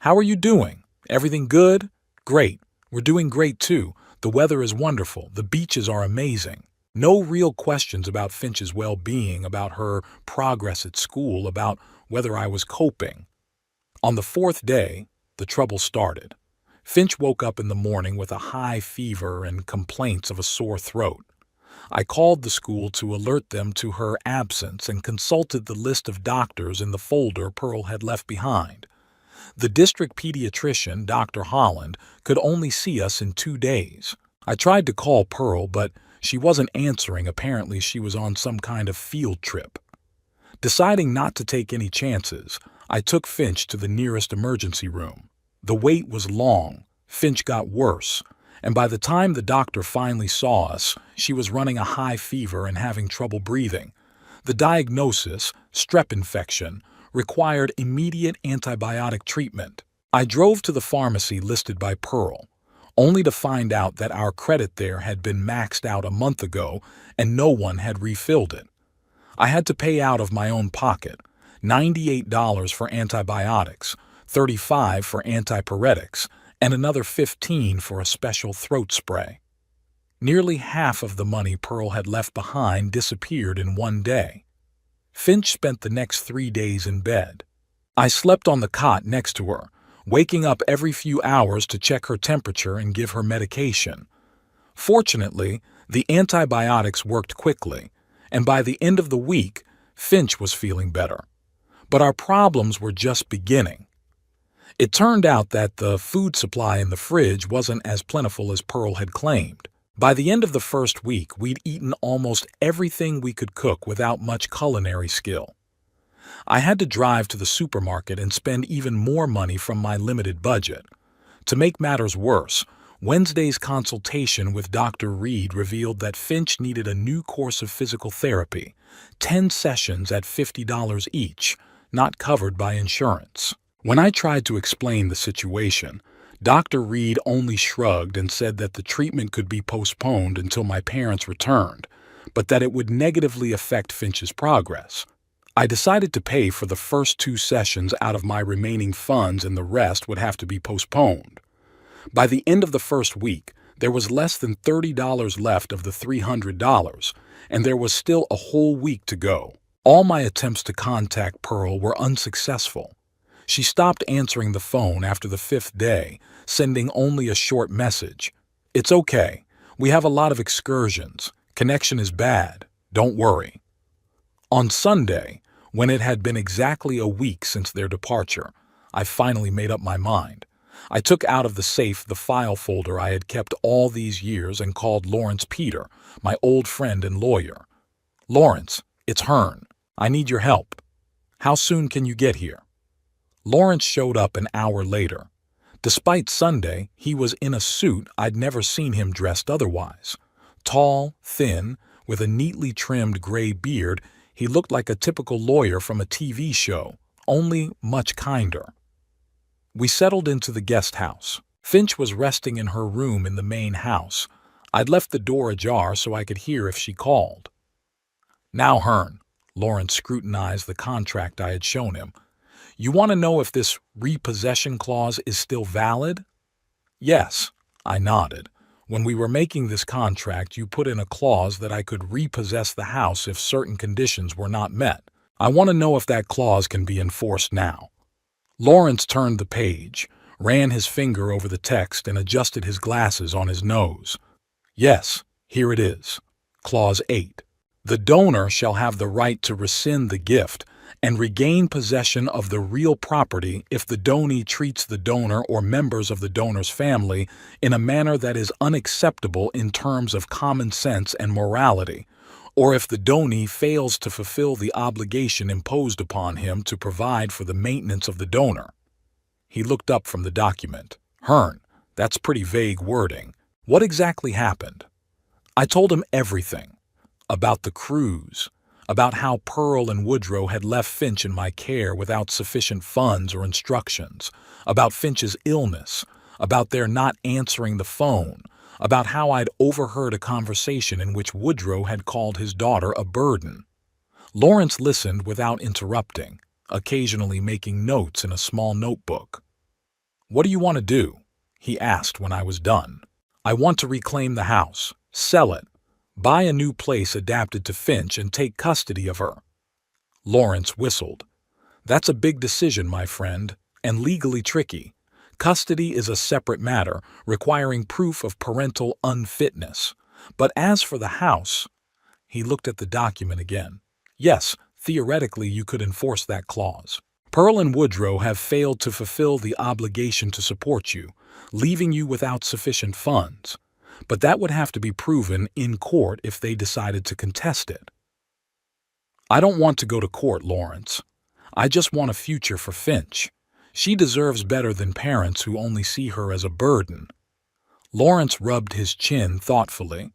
"How are you doing? Everything good?" "Great. We're doing great too. The weather is wonderful. The beaches are amazing." No real questions about Finch's well-being, about her progress at school, about whether I was coping. On the 4th day, the trouble started. Finch woke up in the morning with a high fever and complaints of a sore throat. I called the school to alert them to her absence and consulted the list of doctors in the folder Pearl had left behind. The district pediatrician, Dr. Holland, could only see us in 2 days. I tried to call Pearl, but she wasn't answering. Apparently she was on some kind of field trip. Deciding not to take any chances, I took Finch to the nearest emergency room. The wait was long, Finch got worse, and by the time the doctor finally saw us, she was running a high fever and having trouble breathing. The diagnosis, strep infection, required immediate antibiotic treatment. I drove to the pharmacy listed by Pearl, only to find out that our credit there had been maxed out a month ago and no one had refilled it. I had to pay out of my own pocket, $98 for antibiotics, $35 for antipyretics, and another $15 for a special throat spray. Nearly half of the money Pearl had left behind disappeared in one day. Finch spent the next 3 days in bed. I slept on the cot next to her, waking up every few hours to check her temperature and give her medication. Fortunately, the antibiotics worked quickly, and by the end of the week, Finch was feeling better. But our problems were just beginning. It turned out that the food supply in the fridge wasn't as plentiful as Pearl had claimed. By the end of the first week, we'd eaten almost everything we could cook without much culinary skill. I had to drive to the supermarket and spend even more money from my limited budget. To make matters worse, Wednesday's consultation with Dr. Reed revealed that Finch needed a new course of physical therapy, 10 sessions at $50 each, not covered by insurance. When I tried to explain the situation, Dr. Reed only shrugged and said that the treatment could be postponed until my parents returned, but that it would negatively affect Finch's progress. I decided to pay for the first 2 sessions out of my remaining funds and the rest would have to be postponed. By the end of the first week, there was less than $30 left of the $300, and there was still a whole week to go. All my attempts to contact Pearl were unsuccessful. She stopped answering the phone after the 5th day, sending only a short message. "It's okay. We have a lot of excursions. Connection is bad. Don't worry." On Sunday, when it had been exactly a week since their departure, I finally made up my mind. I took out of the safe the file folder I had kept all these years and called Lawrence Peter, my old friend and lawyer. "Lawrence, it's Hearn. I need your help. How soon can you get here?" Lawrence showed up an hour later. Despite Sunday, he was in a suit I'd never seen him dressed otherwise. Tall, thin, with a neatly trimmed gray beard, he looked like a typical lawyer from a TV show, only much kinder. We settled into the guest house. Finch was resting in her room in the main house. I'd left the door ajar so I could hear if she called. "Now, Hearn," Lawrence scrutinized the contract I had shown him. "You want to know if this repossession clause is still valid?" "Yes," I nodded. "When we were making this contract, you put in a clause that I could repossess the house if certain conditions were not met. I want to know if that clause can be enforced now." Lawrence turned the page, ran his finger over the text, and adjusted his glasses on his nose. "Yes, here it is. Clause 8. The donor shall have the right to rescind the gift and regain possession of the real property if the donee treats the donor or members of the donor's family in a manner that is unacceptable in terms of common sense and morality, or if the donee fails to fulfill the obligation imposed upon him to provide for the maintenance of the donor. He looked up from the document. Hearn, that's pretty vague wording. What exactly happened? I told him everything. About the cruise, about how Pearl and Woodrow had left Finch in my care without sufficient funds or instructions, about Finch's illness, about their not answering the phone, about how I'd overheard a conversation in which Woodrow had called his daughter a burden. Lawrence listened without interrupting, occasionally making notes in a small notebook. "What do you want to do?" he asked when I was done. "I want to reclaim the house, sell it, buy a new place adapted to Finch, and take custody of her." Lawrence whistled. "That's a big decision, my friend, and legally tricky. Custody is a separate matter, requiring proof of parental unfitness. But as for the house," he looked at the document again. "Yes, theoretically you could enforce that clause. Pearl and Woodrow have failed to fulfill the obligation to support you, leaving you without sufficient funds. But that would have to be proven in court if they decided to contest it." "I don't want to go to court, Lawrence. I just want a future for Finch. She deserves better than parents who only see her as a burden." Lawrence rubbed his chin thoughtfully.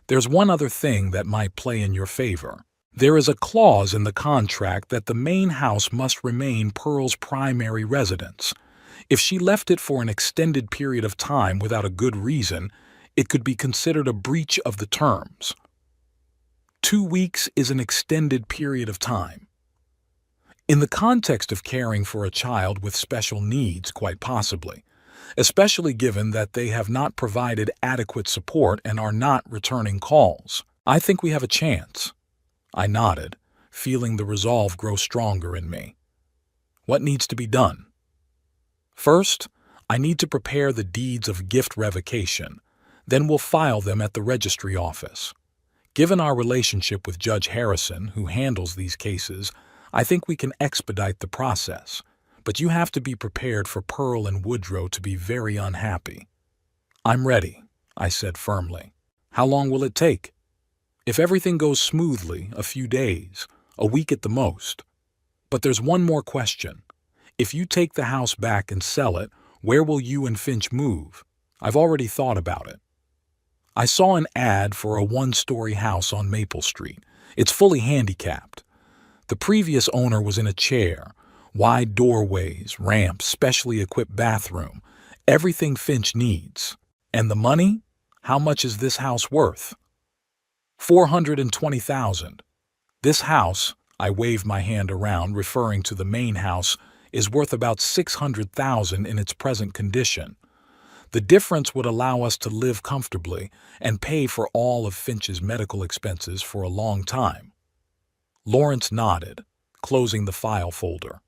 "There's one other thing that might play in your favor. There is a clause in the contract that the main house must remain Pearl's primary residence. If she left it for an extended period of time without a good reason, it could be considered a breach of the terms." 2 weeks is an extended period of time. In the context of caring for a child with special needs, quite possibly, especially given that they have not provided adequate support and are not returning calls. I think we have a chance. I nodded, feeling the resolve grow stronger in me. What needs to be done? First, I need to prepare the deeds of gift revocation. Then we'll file them at the registry office. Given our relationship with Judge Harrison, who handles these cases, I think we can expedite the process, but you have to be prepared for Pearl and Woodrow to be very unhappy. "I'm ready," I said firmly. "How long will it take?" "If everything goes smoothly, a few days, a week at the most. But there's one more question. If you take the house back and sell it, where will you and Finch move? I've already thought about it." I saw an ad for a 1-story house on Maple Street. It's fully handicapped. The previous owner was in a chair, wide doorways, ramps, specially equipped bathroom, everything Finch needs. And the money? How much is this house worth? $420,000. This house, I waved my hand around, referring to the main house, is worth about $600,000 in its present condition. The difference would allow us to live comfortably and pay for all of Finch's medical expenses for a long time. Lawrence nodded, closing the file folder.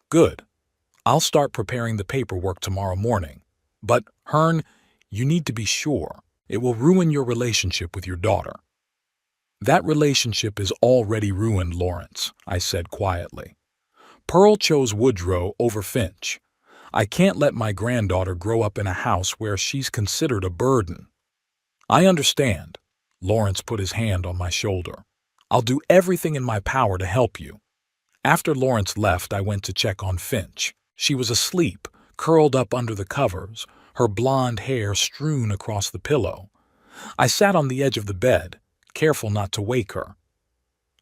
"Good. I'll start preparing the paperwork tomorrow morning. But, Hearn, you need to be sure. It will ruin your relationship with your daughter." "That relationship is already ruined, Lawrence," I said quietly. "Pearl chose Woodrow over Finch. I can't let my granddaughter grow up in a house where she's considered a burden." "I understand." Lawrence put his hand on my shoulder. "I'll do everything in my power to help you." After Lawrence left, I went to check on Finch. She was asleep, curled up under the covers, her blonde hair strewn across the pillow. I sat on the edge of the bed, careful not to wake her.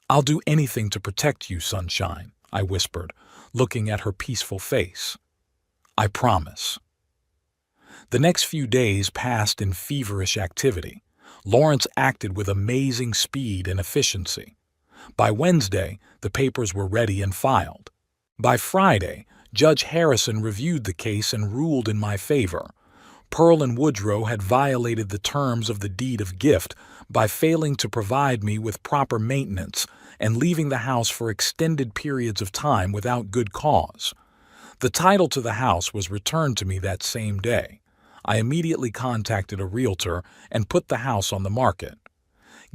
"I'll do anything to protect you, Sunshine," I whispered, looking at her peaceful face. "I promise." The next few days passed in feverish activity. Lawrence acted with amazing speed and efficiency. By Wednesday, the papers were ready and filed. By Friday, Judge Harrison reviewed the case and ruled in my favor. Pearl and Woodrow had violated the terms of the deed of gift by failing to provide me with proper maintenance and leaving the house for extended periods of time without good cause. The title to the house was returned to me that same day. I immediately contacted a realtor and put the house on the market.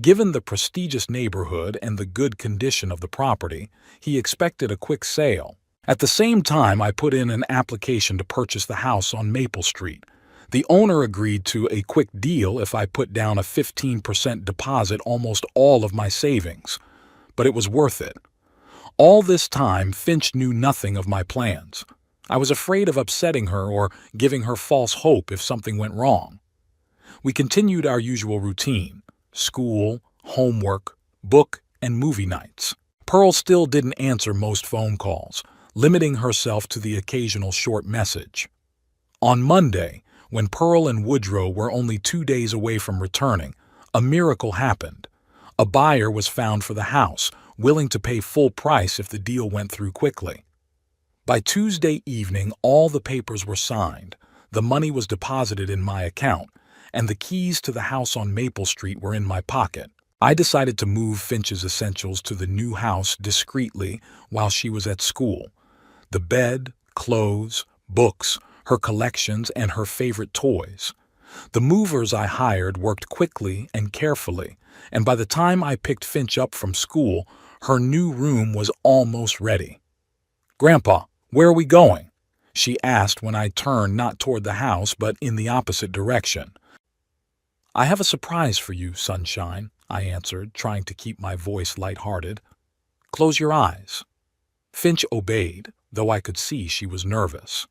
Given the prestigious neighborhood and the good condition of the property, he expected a quick sale. At the same time, I put in an application to purchase the house on Maple Street. The owner agreed to a quick deal if I put down a 15% deposit, almost all of my savings. But it was worth it. All this time, Finch knew nothing of my plans. I was afraid of upsetting her or giving her false hope if something went wrong. We continued our usual routine: school, homework, book, and movie nights. Pearl still didn't answer most phone calls, limiting herself to the occasional short message. On Monday, when Pearl and Woodrow were only 2 days away from returning, a miracle happened. A buyer was found for the house, willing to pay full price if the deal went through quickly. By Tuesday evening, all the papers were signed, the money was deposited in my account, and the keys to the house on Maple Street were in my pocket. I decided to move Finch's essentials to the new house discreetly while she was at school. The bed, clothes, books, her collections, and her favorite toys. The movers I hired worked quickly and carefully, and by the time I picked Finch up from school, her new room was almost ready. "Grandpa, where are we going?" she asked when I turned not toward the house but in the opposite direction. "I have a surprise for you, sunshine," I answered, trying to keep my voice lighthearted. "Close your eyes." Finch obeyed, though I could see she was nervous.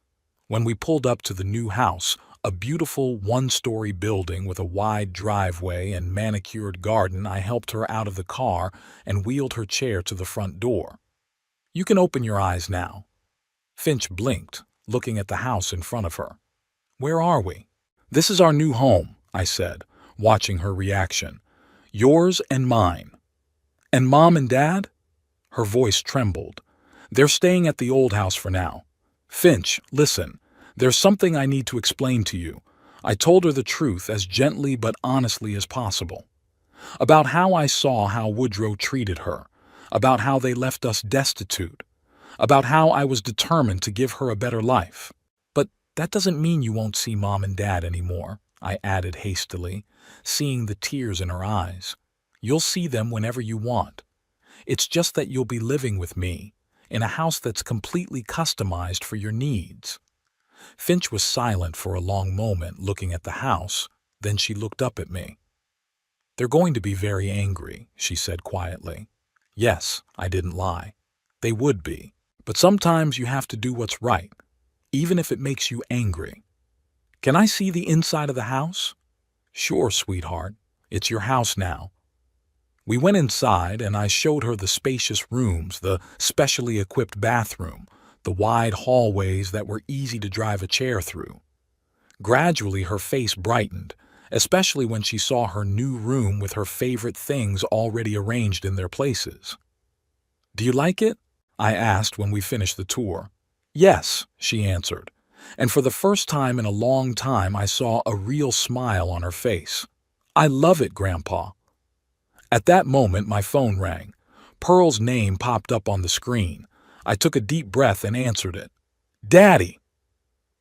When we pulled up to the new house, a beautiful one-story building with a wide driveway and manicured garden, I helped her out of the car and wheeled her chair to the front door. "You can open your eyes now." Finch blinked, looking at the house in front of her. "Where are we?" "This is our new home," I said, watching her reaction. "Yours and mine." "And Mom and Dad?" Her voice trembled. "They're staying at the old house for now. Finch, listen, there's something I need to explain to you." I told her the truth as gently but honestly as possible. About how I saw how Woodrow treated her, about how they left us destitute, about how I was determined to give her a better life. "But that doesn't mean you won't see Mom and Dad anymore," I added hastily, seeing the tears in her eyes. "You'll see them whenever you want. It's just that you'll be living with me, in a house that's completely customized for your needs." Finch was silent for a long moment, looking at the house. Then she looked up at me. "They're going to be very angry," she said quietly. Yes, I didn't lie. They would be. But sometimes you have to do what's right, even if it makes you angry. "Can I see the inside of the house?" "Sure, sweetheart. It's your house now." We went inside, and I showed her the spacious rooms, the specially equipped bathroom, the wide hallways that were easy to drive a chair through. Gradually, her face brightened, especially when she saw her new room with her favorite things already arranged in their places. "Do you like it?" I asked when we finished the tour. "Yes," she answered, and for the first time in a long time I saw a real smile on her face. "I love it, Grandpa." At that moment, my phone rang. Pearl's name popped up on the screen. I took a deep breath and answered it. "Daddy!"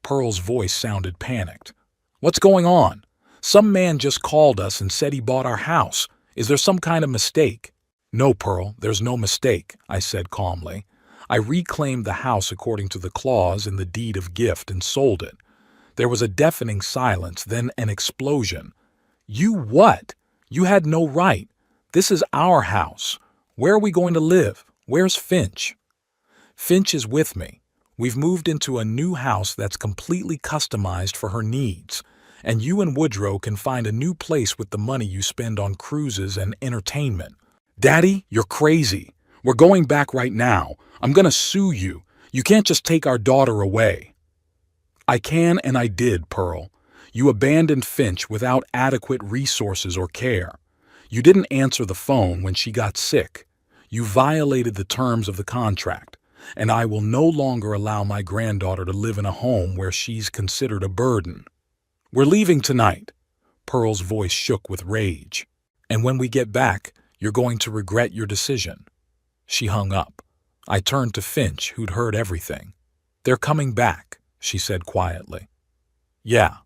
Pearl's voice sounded panicked. "What's going on? Some man just called us and said he bought our house. Is there some kind of mistake?" "No, Pearl, there's no mistake," I said calmly. "I reclaimed the house according to the clause in the deed of gift and sold it." There was a deafening silence, then an explosion. "You what? You had no right. This is our house. Where are we going to live? Where's Finch?" "Finch is with me. We've moved into a new house that's completely customized for her needs, and you and Woodrow can find a new place with the money you spend on cruises and entertainment." "Daddy, you're crazy. We're going back right now. I'm going to sue you. You can't just take our daughter away." "I can, and I did, Pearl. You abandoned Finch without adequate resources or care. You didn't answer the phone when she got sick. You violated the terms of the contract, and I will no longer allow my granddaughter to live in a home where she's considered a burden. We're leaving tonight." Pearl's voice shook with rage. "And when we get back, you're going to regret your decision." She hung up. I turned to Finch, who'd heard everything. "They're coming back," she said quietly. "Yeah,"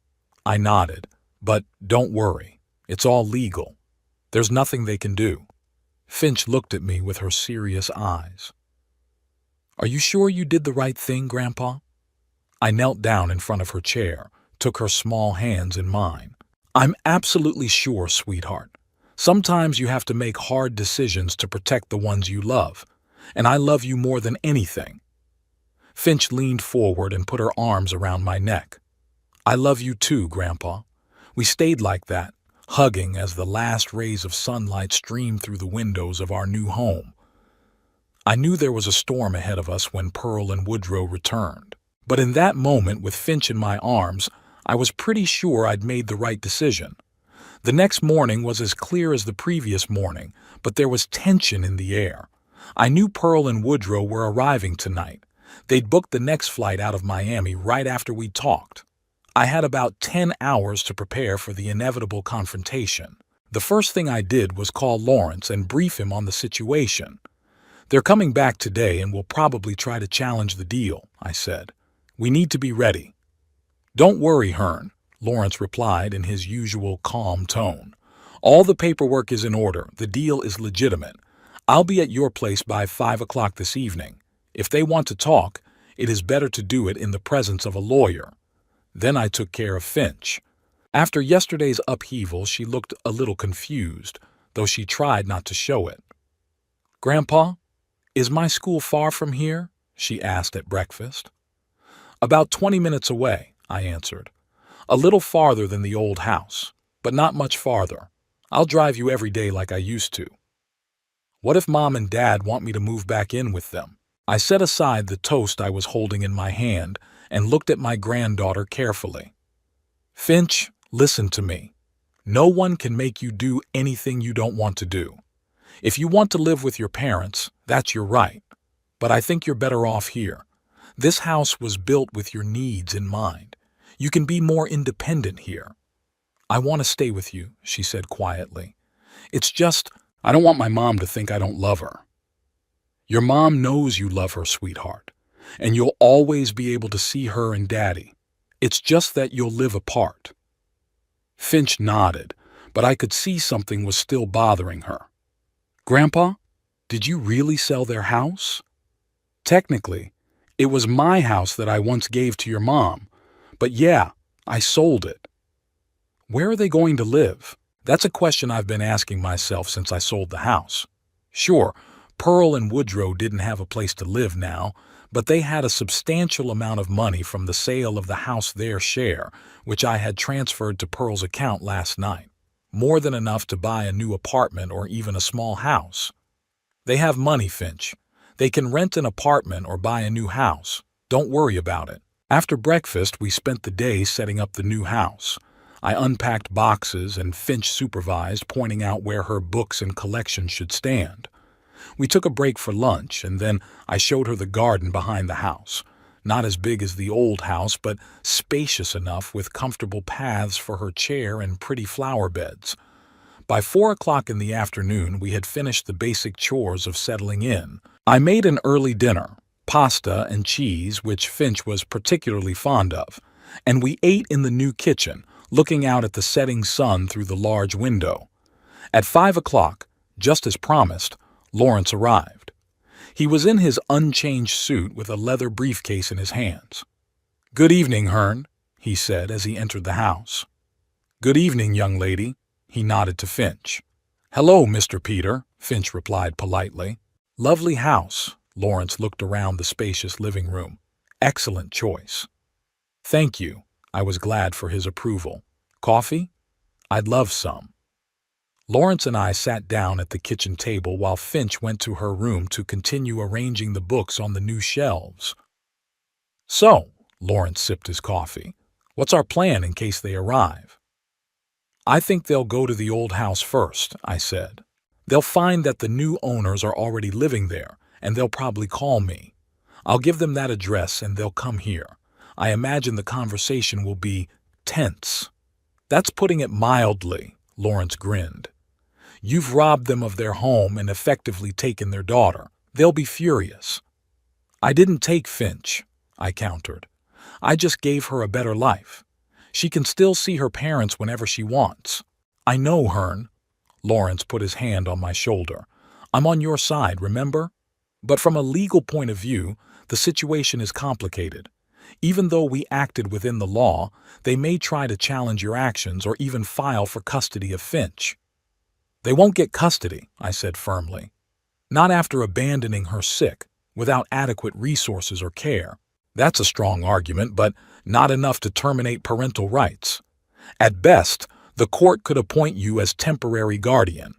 I nodded, "but don't worry. It's all legal. There's nothing they can do." Finch looked at me with her serious eyes. "Are you sure you did the right thing, Grandpa?" I knelt down in front of her chair, took her small hands in mine. I'm absolutely sure, sweetheart. Sometimes you have to make hard decisions to protect the ones you love, and I love you more than anything. Finch leaned forward and put her arms around my neck. I love you too, Grandpa. We stayed like that, hugging as the last rays of sunlight streamed through the windows of our new home. I knew there was a storm ahead of us when Pearl and Woodrow returned. But in that moment, with Finch in my arms, I was pretty sure I'd made the right decision. The next morning was as clear as the previous morning, but there was tension in the air. I knew Pearl and Woodrow were arriving tonight. They'd booked the next flight out of Miami right after we talked. I had about 10 hours to prepare for the inevitable confrontation. The first thing I did was call Lawrence and brief him on the situation. They're coming back today and will probably try to challenge the deal, I said. We need to be ready. Don't worry, Hearn, Lawrence replied in his usual calm tone. All the paperwork is in order. The deal is legitimate. I'll be at your place by 5 o'clock this evening. If they want to talk, it is better to do it in the presence of a lawyer. Then I took care of Finch. After yesterday's upheaval, she looked a little confused, though she tried not to show it. Grandpa, is my school far from here? She asked at breakfast. About 20 minutes away, I answered. A little farther than the old house, but not much farther. I'll drive you every day like I used to. What if Mom and Dad want me to move back in with them? I set aside the toast I was holding in my hand and looked at my granddaughter carefully. Finch, listen to me. No one can make you do anything you don't want to do. If you want to live with your parents, that's your right. But I think you're better off here. This house was built with your needs in mind. You can be more independent here. I want to stay with you, she said quietly. It's just, I don't want my mom to think I don't love her. Your mom knows you love her, sweetheart, and you'll always be able to see her and Daddy. It's just that you'll live apart. Finch nodded, but I could see something was still bothering her. Grandpa, did you really sell their house? Technically, it was my house that I once gave to your mom, but yeah, I sold it. Where are they going to live? That's a question I've been asking myself since I sold the house. Sure, Pearl and Woodrow didn't have a place to live now, but they had a substantial amount of money from the sale of the house their share, which I had transferred to Pearl's account last night. More than enough to buy a new apartment or even a small house. They have money, Finch. They can rent an apartment or buy a new house. Don't worry about it. After breakfast, we spent the day setting up the new house. I unpacked boxes and Finch supervised, pointing out where her books and collection should stand. We took a break for lunch, and then I showed her the garden behind the house. Not as big as the old house, but spacious enough with comfortable paths for her chair and pretty flower beds. By 4 o'clock in the afternoon, we had finished the basic chores of settling in. I made an early dinner, pasta and cheese, which Finch was particularly fond of, and we ate in the new kitchen, looking out at the setting sun through the large window. At 5 o'clock, just as promised, Lawrence arrived. He was in his unchanged suit with a leather briefcase in his hands. "Good evening, Hearn," he said as he entered the house. "Good evening, young lady," he nodded to Finch. "Hello, Mr. Peter," Finch replied politely. "Lovely house." Lawrence looked around the spacious living room. "Excellent choice." "Thank you." I was glad for his approval. "Coffee? I'd love some." Lawrence and I sat down at the kitchen table while Finch went to her room to continue arranging the books on the new shelves. "So," Lawrence sipped his coffee, "what's our plan in case they arrive?" "I think they'll go to the old house first," I said. "They'll find that the new owners are already living there, and they'll probably call me. I'll give them that address and they'll come here. I imagine the conversation will be tense." "That's putting it mildly," Lawrence grinned. "You've robbed them of their home and effectively taken their daughter. They'll be furious." "I didn't take Finch," I countered. "I just gave her a better life. She can still see her parents whenever she wants." "I know, Hearn." Lawrence put his hand on my shoulder. "I'm on your side, remember? But from a legal point of view, the situation is complicated. Even though we acted within the law, they may try to challenge your actions or even file for custody of Finch." "They won't get custody," I said firmly. "Not after abandoning her sick, without adequate resources or care." "That's a strong argument, but not enough to terminate parental rights. At best, the court could appoint you as temporary guardian,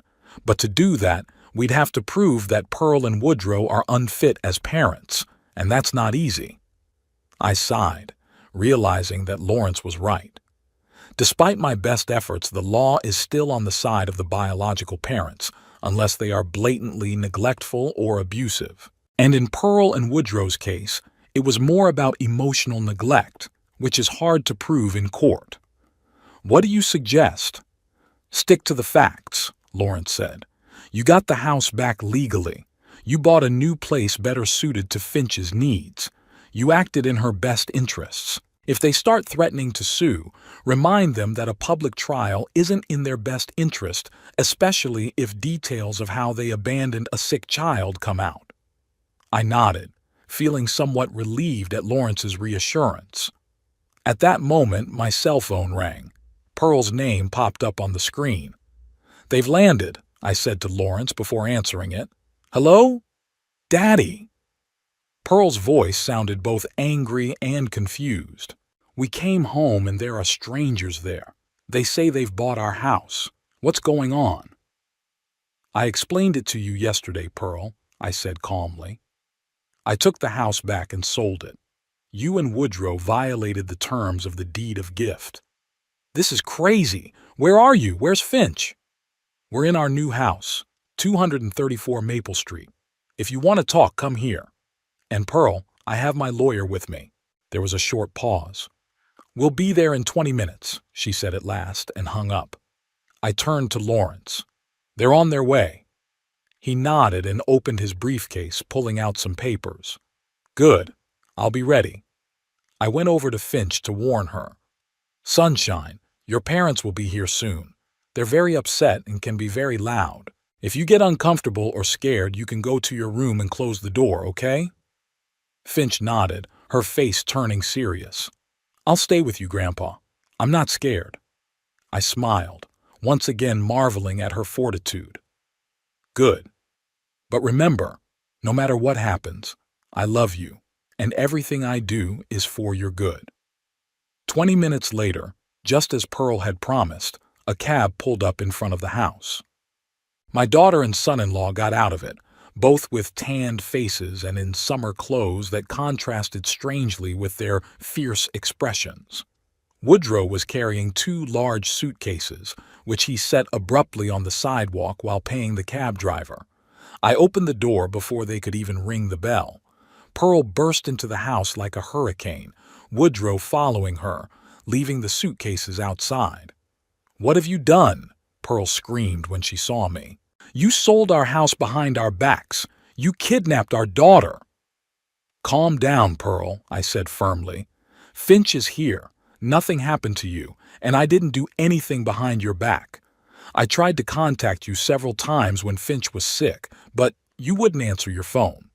but to do that, we'd have to prove that Pearl and Woodrow are unfit as parents, and that's not easy." I sighed, realizing that Lawrence was right. Despite my best efforts, the law is still on the side of the biological parents, unless they are blatantly neglectful or abusive. And in Pearl and Woodrow's case, it was more about emotional neglect, which is hard to prove in court. "What do you suggest?" "Stick to the facts," Lawrence said. "You got the house back legally. You bought a new place better suited to Finch's needs. You acted in her best interests. If they start threatening to sue, remind them that a public trial isn't in their best interest, especially if details of how they abandoned a sick child come out." I nodded, feeling somewhat relieved at Lawrence's reassurance. At that moment, my cell phone rang. Pearl's name popped up on the screen. "They've landed," I said to Lawrence before answering it. "Hello? Daddy?" Pearl's voice sounded both angry and confused. "We came home and there are strangers there. They say they've bought our house. What's going on?" "I explained it to you yesterday, Pearl," I said calmly. "I took the house back and sold it. You and Woodrow violated the terms of the deed of gift." "This is crazy. Where are you? Where's Finch?" "We're in our new house, 234 Maple Street. If you want to talk, come here. And Pearl, I have my lawyer with me." There was a short pause. "We'll be there in 20 minutes, she said at last, and hung up. I turned to Lawrence. "They're on their way." He nodded and opened his briefcase, pulling out some papers. "Good. I'll be ready." I went over to Finch to warn her. "Sunshine, your parents will be here soon. They're very upset and can be very loud. If you get uncomfortable or scared, you can go to your room and close the door, okay?" Finch nodded, her face turning serious. "I'll stay with you, Grandpa. I'm not scared." I smiled, once again marveling at her fortitude. "Good. But remember, no matter what happens, I love you, and everything I do is for your good." 20 minutes later, just as Pearl had promised, a cab pulled up in front of the house. My daughter and son-in-law got out of it, both with tanned faces and in summer clothes that contrasted strangely with their fierce expressions. Woodrow was carrying 2 large suitcases, which he set abruptly on the sidewalk while paying the cab driver. I opened the door before they could even ring the bell. Pearl burst into the house like a hurricane, Woodrow following her, leaving the suitcases outside. "What have you done?" Pearl screamed when she saw me. "You sold our house behind our backs. You kidnapped our daughter." "Calm down, Pearl," I said firmly. "Finch is here. Nothing happened to you, and I didn't do anything behind your back. I tried to contact you several times when Finch was sick, but you wouldn't answer your phone."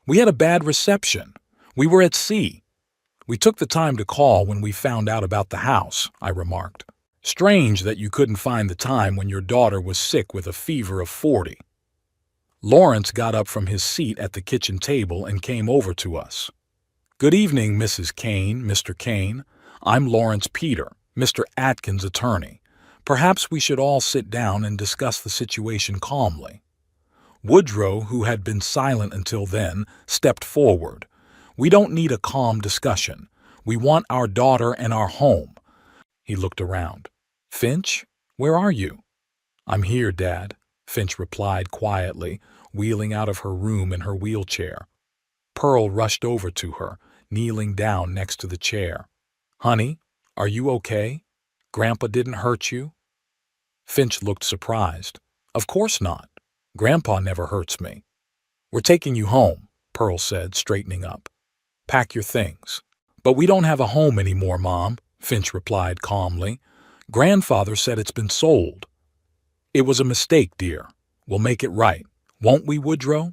"We had a bad reception. We were at sea. We took the time to call when we found out about the house," I remarked. "Strange that you couldn't find the time when your daughter was sick with a fever of 40. Lawrence got up from his seat at the kitchen table and came over to us. "Good evening, Mrs. Kane, Mr. Kane. I'm Lawrence Peter, Mr. Atkins' attorney. Perhaps we should all sit down and discuss the situation calmly." Woodrow, who had been silent until then, stepped forward. "We don't need a calm discussion. We want our daughter and our home." He looked around. "Finch, where are you?" "I'm here, Dad," Finch replied quietly, wheeling out of her room in her wheelchair. Pearl rushed over to her, kneeling down next to the chair. "Honey, are you okay? Grandpa didn't hurt you?" Finch looked surprised. "Of course not. Grandpa never hurts me." "We're taking you home," Pearl said, straightening up. "Pack your things." "But we don't have a home anymore, Mom," Finch replied calmly. "Grandfather said it's been sold." "It was a mistake, dear. We'll make it right. Won't we, Woodrow?"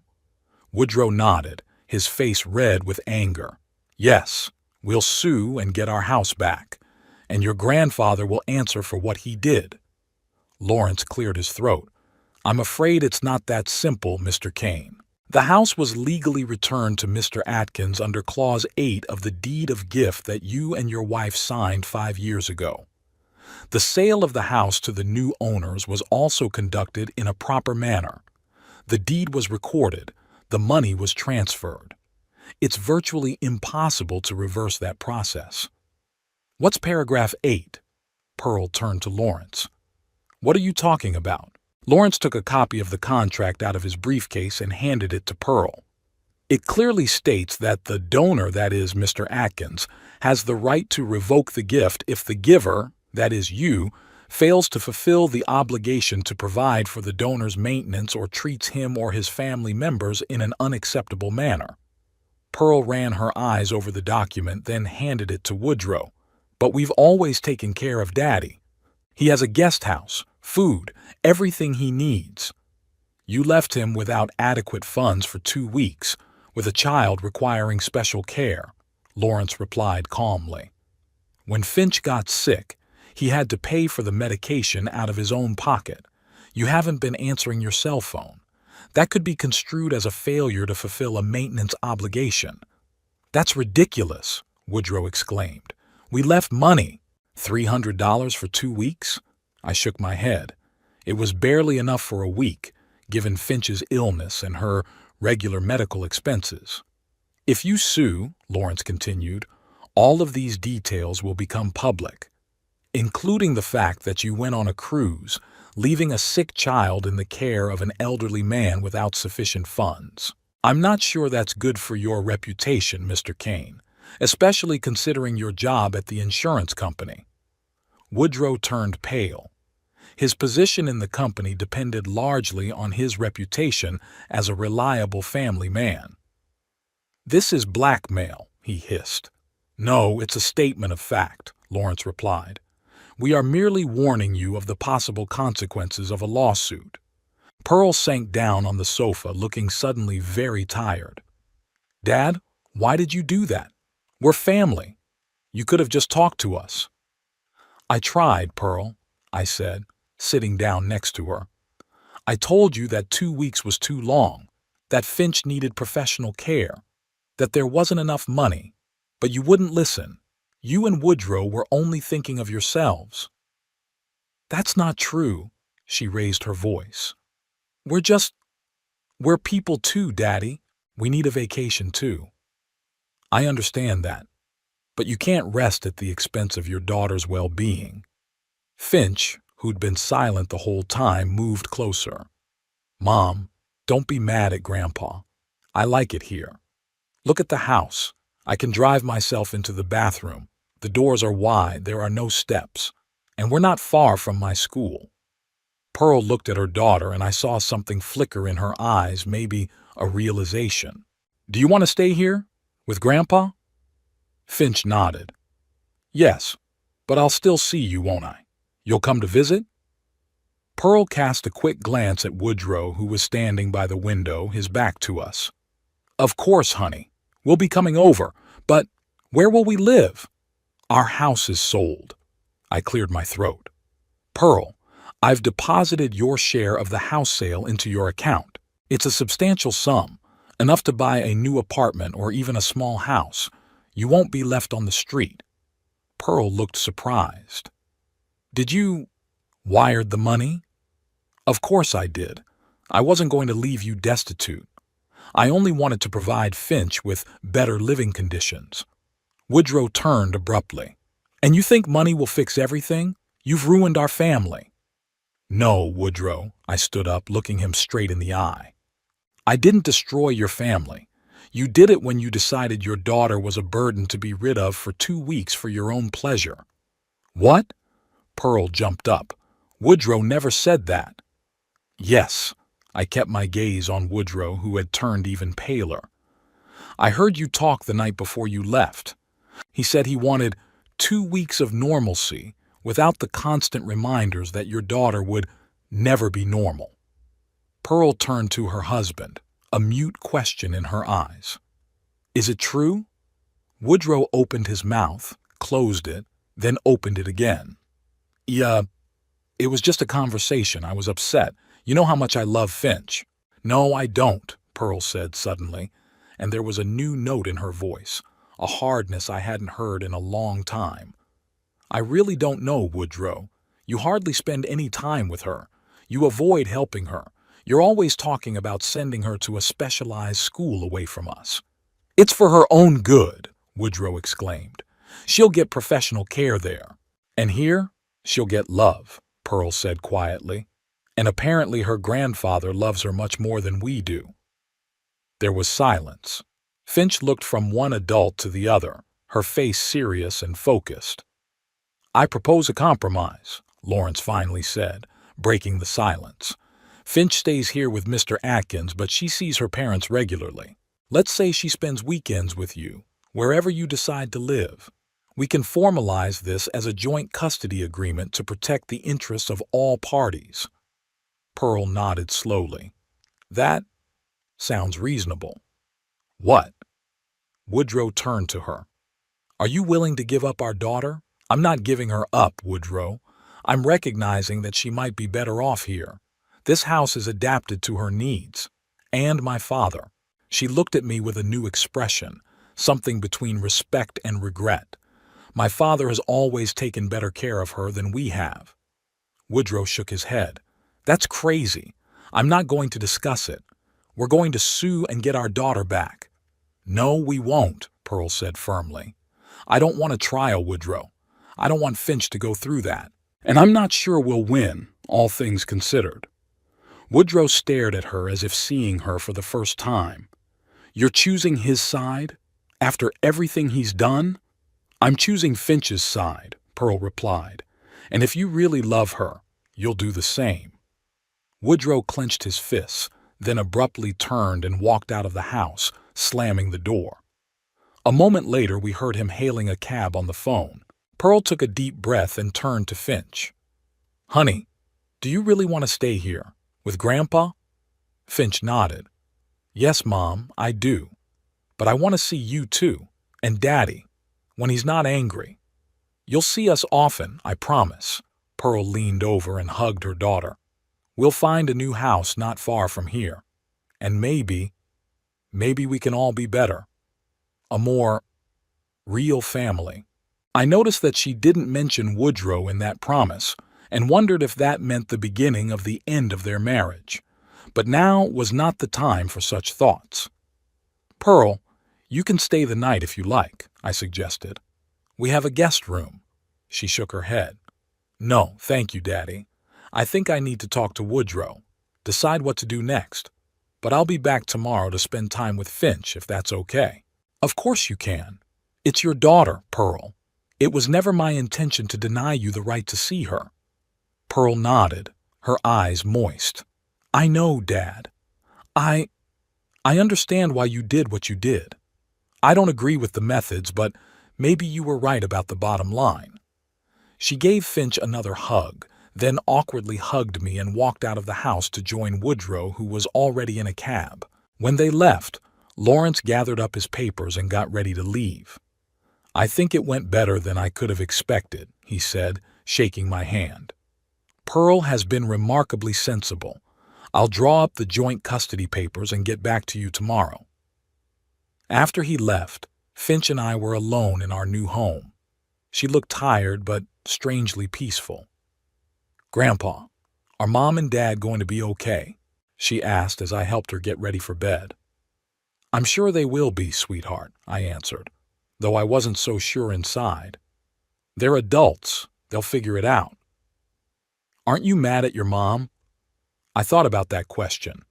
Woodrow nodded, his face red with anger. "Yes, We'll sue and get our house back, and your grandfather will answer for what he did." Lawrence cleared his throat. "I'm afraid it's not that simple, Mr. Kane. The house was legally returned to Mr. Atkins under Clause 8 of the deed of gift that you and your wife signed 5 years ago. The sale of the house to the new owners was also conducted in a proper manner. The deed was recorded, the money was transferred. It's virtually impossible to reverse that process." "What's paragraph 8? Pearl turned to Lawrence. "What are you talking about?" Lawrence took a copy of the contract out of his briefcase and handed it to Pearl. "It clearly states that the donor, that is Mr. Atkins, has the right to revoke the gift if the giver, that is you, fails to fulfill the obligation to provide for the donor's maintenance or treats him or his family members in an unacceptable manner." Pearl ran her eyes over the document, then handed it to Woodrow. "But we've always taken care of Daddy. He has a guest house, food, everything he needs. You left him without adequate funds for 2 weeks, with a child requiring special care," Lawrence replied calmly. "When Finch got sick, he had to pay for the medication out of his own pocket. You haven't been answering your cell phone. That could be construed as a failure to fulfill a maintenance obligation." "That's ridiculous," Woodrow exclaimed. "We left money. $300 for 2 weeks? I shook my head. It was barely enough for a week, given Finch's illness and her regular medical expenses. "If you sue," Lawrence continued, "all of these details will become public, including the fact that you went on a cruise, leaving a sick child in the care of an elderly man without sufficient funds. I'm not sure that's good for your reputation, Mr. Kane, especially considering your job at the insurance company." Woodrow turned pale. His position in the company depended largely on his reputation as a reliable family man. "This is blackmail," he hissed. "No, it's a statement of fact," Lawrence replied. "We are merely warning you of the possible consequences of a lawsuit." Pearl sank down on the sofa, looking suddenly very tired. "Dad, why did you do that? We're family. You could have just talked to us." "I tried, Pearl," I said, sitting down next to her. "I told you that 2 weeks was too long, that Finch needed professional care, that there wasn't enough money, but you wouldn't listen. You and Woodrow were only thinking of yourselves." "That's not true," she raised her voice. We're people too, Daddy. We need a vacation too." "I understand that, but you can't rest at the expense of your daughter's well-being." Finch, who'd been silent the whole time, moved closer. "Mom, don't be mad at Grandpa. I like it here. Look at the house. I can drive myself into the bathroom. The doors are wide, there are no steps, and we're not far from my school." Pearl looked at her daughter, and I saw something flicker in her eyes, maybe a realization. "Do you want to stay here? With Grandpa?" Finch nodded. "Yes, but I'll still see you, won't I? You'll come to visit?" Pearl cast a quick glance at Woodrow, who was standing by the window, his back to us. "Of course, honey. We'll be coming over, but where will we live?" "Our house is sold." I cleared my throat. "Pearl, I've deposited your share of the house sale into your account. It's a substantial sum, enough to buy a new apartment or even a small house. You won't be left on the street." Pearl looked surprised. "Did you wired the money?" "Of course I did. I wasn't going to leave you destitute. I only wanted to provide Finch with better living conditions." Woodrow turned abruptly. "And you think money will fix everything? You've ruined our family." "No, Woodrow," I stood up, looking him straight in the eye. "I didn't destroy your family. You did it when you decided your daughter was a burden to be rid of for 2 weeks for your own pleasure." "What?" Pearl jumped up. "Woodrow never said that." "Yes." I kept my gaze on Woodrow, who had turned even paler. "I heard you talk the night before you left. He said he wanted 2 weeks of normalcy without the constant reminders that your daughter would never be normal." Pearl turned to her husband, a mute question in her eyes. "Is it true?" Woodrow opened his mouth, closed it, then opened it again. Yeah, it was just a conversation. I was upset. You know how much I love Finch. No, I don't, Pearl said suddenly, and there was a new note in her voice, a hardness I hadn't heard in a long time. I really don't know, Woodrow. You hardly spend any time with her. You avoid helping her. You're always talking about sending her to a specialized school away from us. It's for her own good, Woodrow exclaimed. She'll get professional care there. And here, she'll get love, Pearl said quietly. And apparently her grandfather loves her much more than we do. There was silence. Finch looked from one adult to the other, her face serious and focused. I propose a compromise, Lawrence finally said, breaking the silence. Finch stays here with Mr. Atkins, but she sees her parents regularly. Let's say she spends weekends with you, wherever you decide to live. We can formalize this as a joint custody agreement to protect the interests of all parties. Pearl nodded slowly. That sounds reasonable. What? Woodrow turned to her. Are you willing to give up our daughter? I'm not giving her up, Woodrow. I'm recognizing that she might be better off here. This house is adapted to her needs. And my father. She looked at me with a new expression, something between respect and regret. My father has always taken better care of her than we have. Woodrow shook his head. That's crazy. I'm not going to discuss it. We're going to sue and get our daughter back. No, we won't, Pearl said firmly. I don't want a trial, Woodrow. I don't want Finch to go through that. And I'm not sure we'll win, all things considered. Woodrow stared at her as if seeing her for the first time. You're choosing his side? After everything he's done? I'm choosing Finch's side, Pearl replied. And if you really love her, you'll do the same. Woodrow clenched his fists, then abruptly turned and walked out of the house, slamming the door. A moment later, we heard him hailing a cab on the phone. Pearl took a deep breath and turned to Finch. Honey, do you really want to stay here, with Grandpa? Finch nodded. Yes, Mom, I do. But I want to see you too, and Daddy, when he's not angry. You'll see us often, I promise. Pearl leaned over and hugged her daughter. We'll find a new house not far from here. And maybe we can all be better. A more real family. I noticed that she didn't mention Woodrow in that promise and wondered if that meant the beginning of the end of their marriage. But now was not the time for such thoughts. Pearl, you can stay the night if you like, I suggested. We have a guest room. She shook her head. No, thank you, Daddy. I think I need to talk to Woodrow, decide what to do next. But I'll be back tomorrow to spend time with Finch if that's okay. Of course you can. It's your daughter, Pearl. It was never my intention to deny you the right to see her. Pearl nodded, her eyes moist. I know, Dad. I understand why you did what you did. I don't agree with the methods, but maybe you were right about the bottom line. She gave Finch another hug, then awkwardly hugged me and walked out of the house to join Woodrow, who was already in a cab. When they left, Lawrence gathered up his papers and got ready to leave. I think it went better than I could have expected, he said, shaking my hand. Pearl has been remarkably sensible. I'll draw up the joint custody papers and get back to you tomorrow. After he left, Finch and I were alone in our new home. She looked tired but strangely peaceful. Grandpa, are Mom and Dad going to be okay? She asked as I helped her get ready for bed. I'm sure they will be, sweetheart, I answered, though I wasn't so sure inside. They're adults. They'll figure it out. Aren't you mad at your mom? I thought about that question.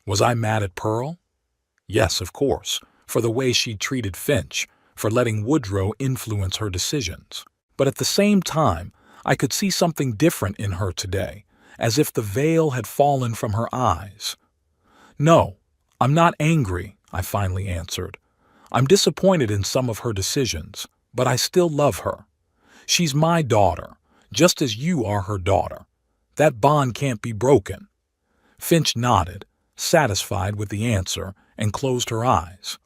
Was I mad at Pearl? Yes, of course, for the way she treated Finch, for letting Woodrow influence her decisions. But at the same time, I could see something different in her today, as if the veil had fallen from her eyes. No, I'm not angry, I finally answered. I'm disappointed in some of her decisions, but I still love her. She's my daughter, just as you are her daughter. That bond can't be broken. Finch nodded, satisfied with the answer, and closed her eyes.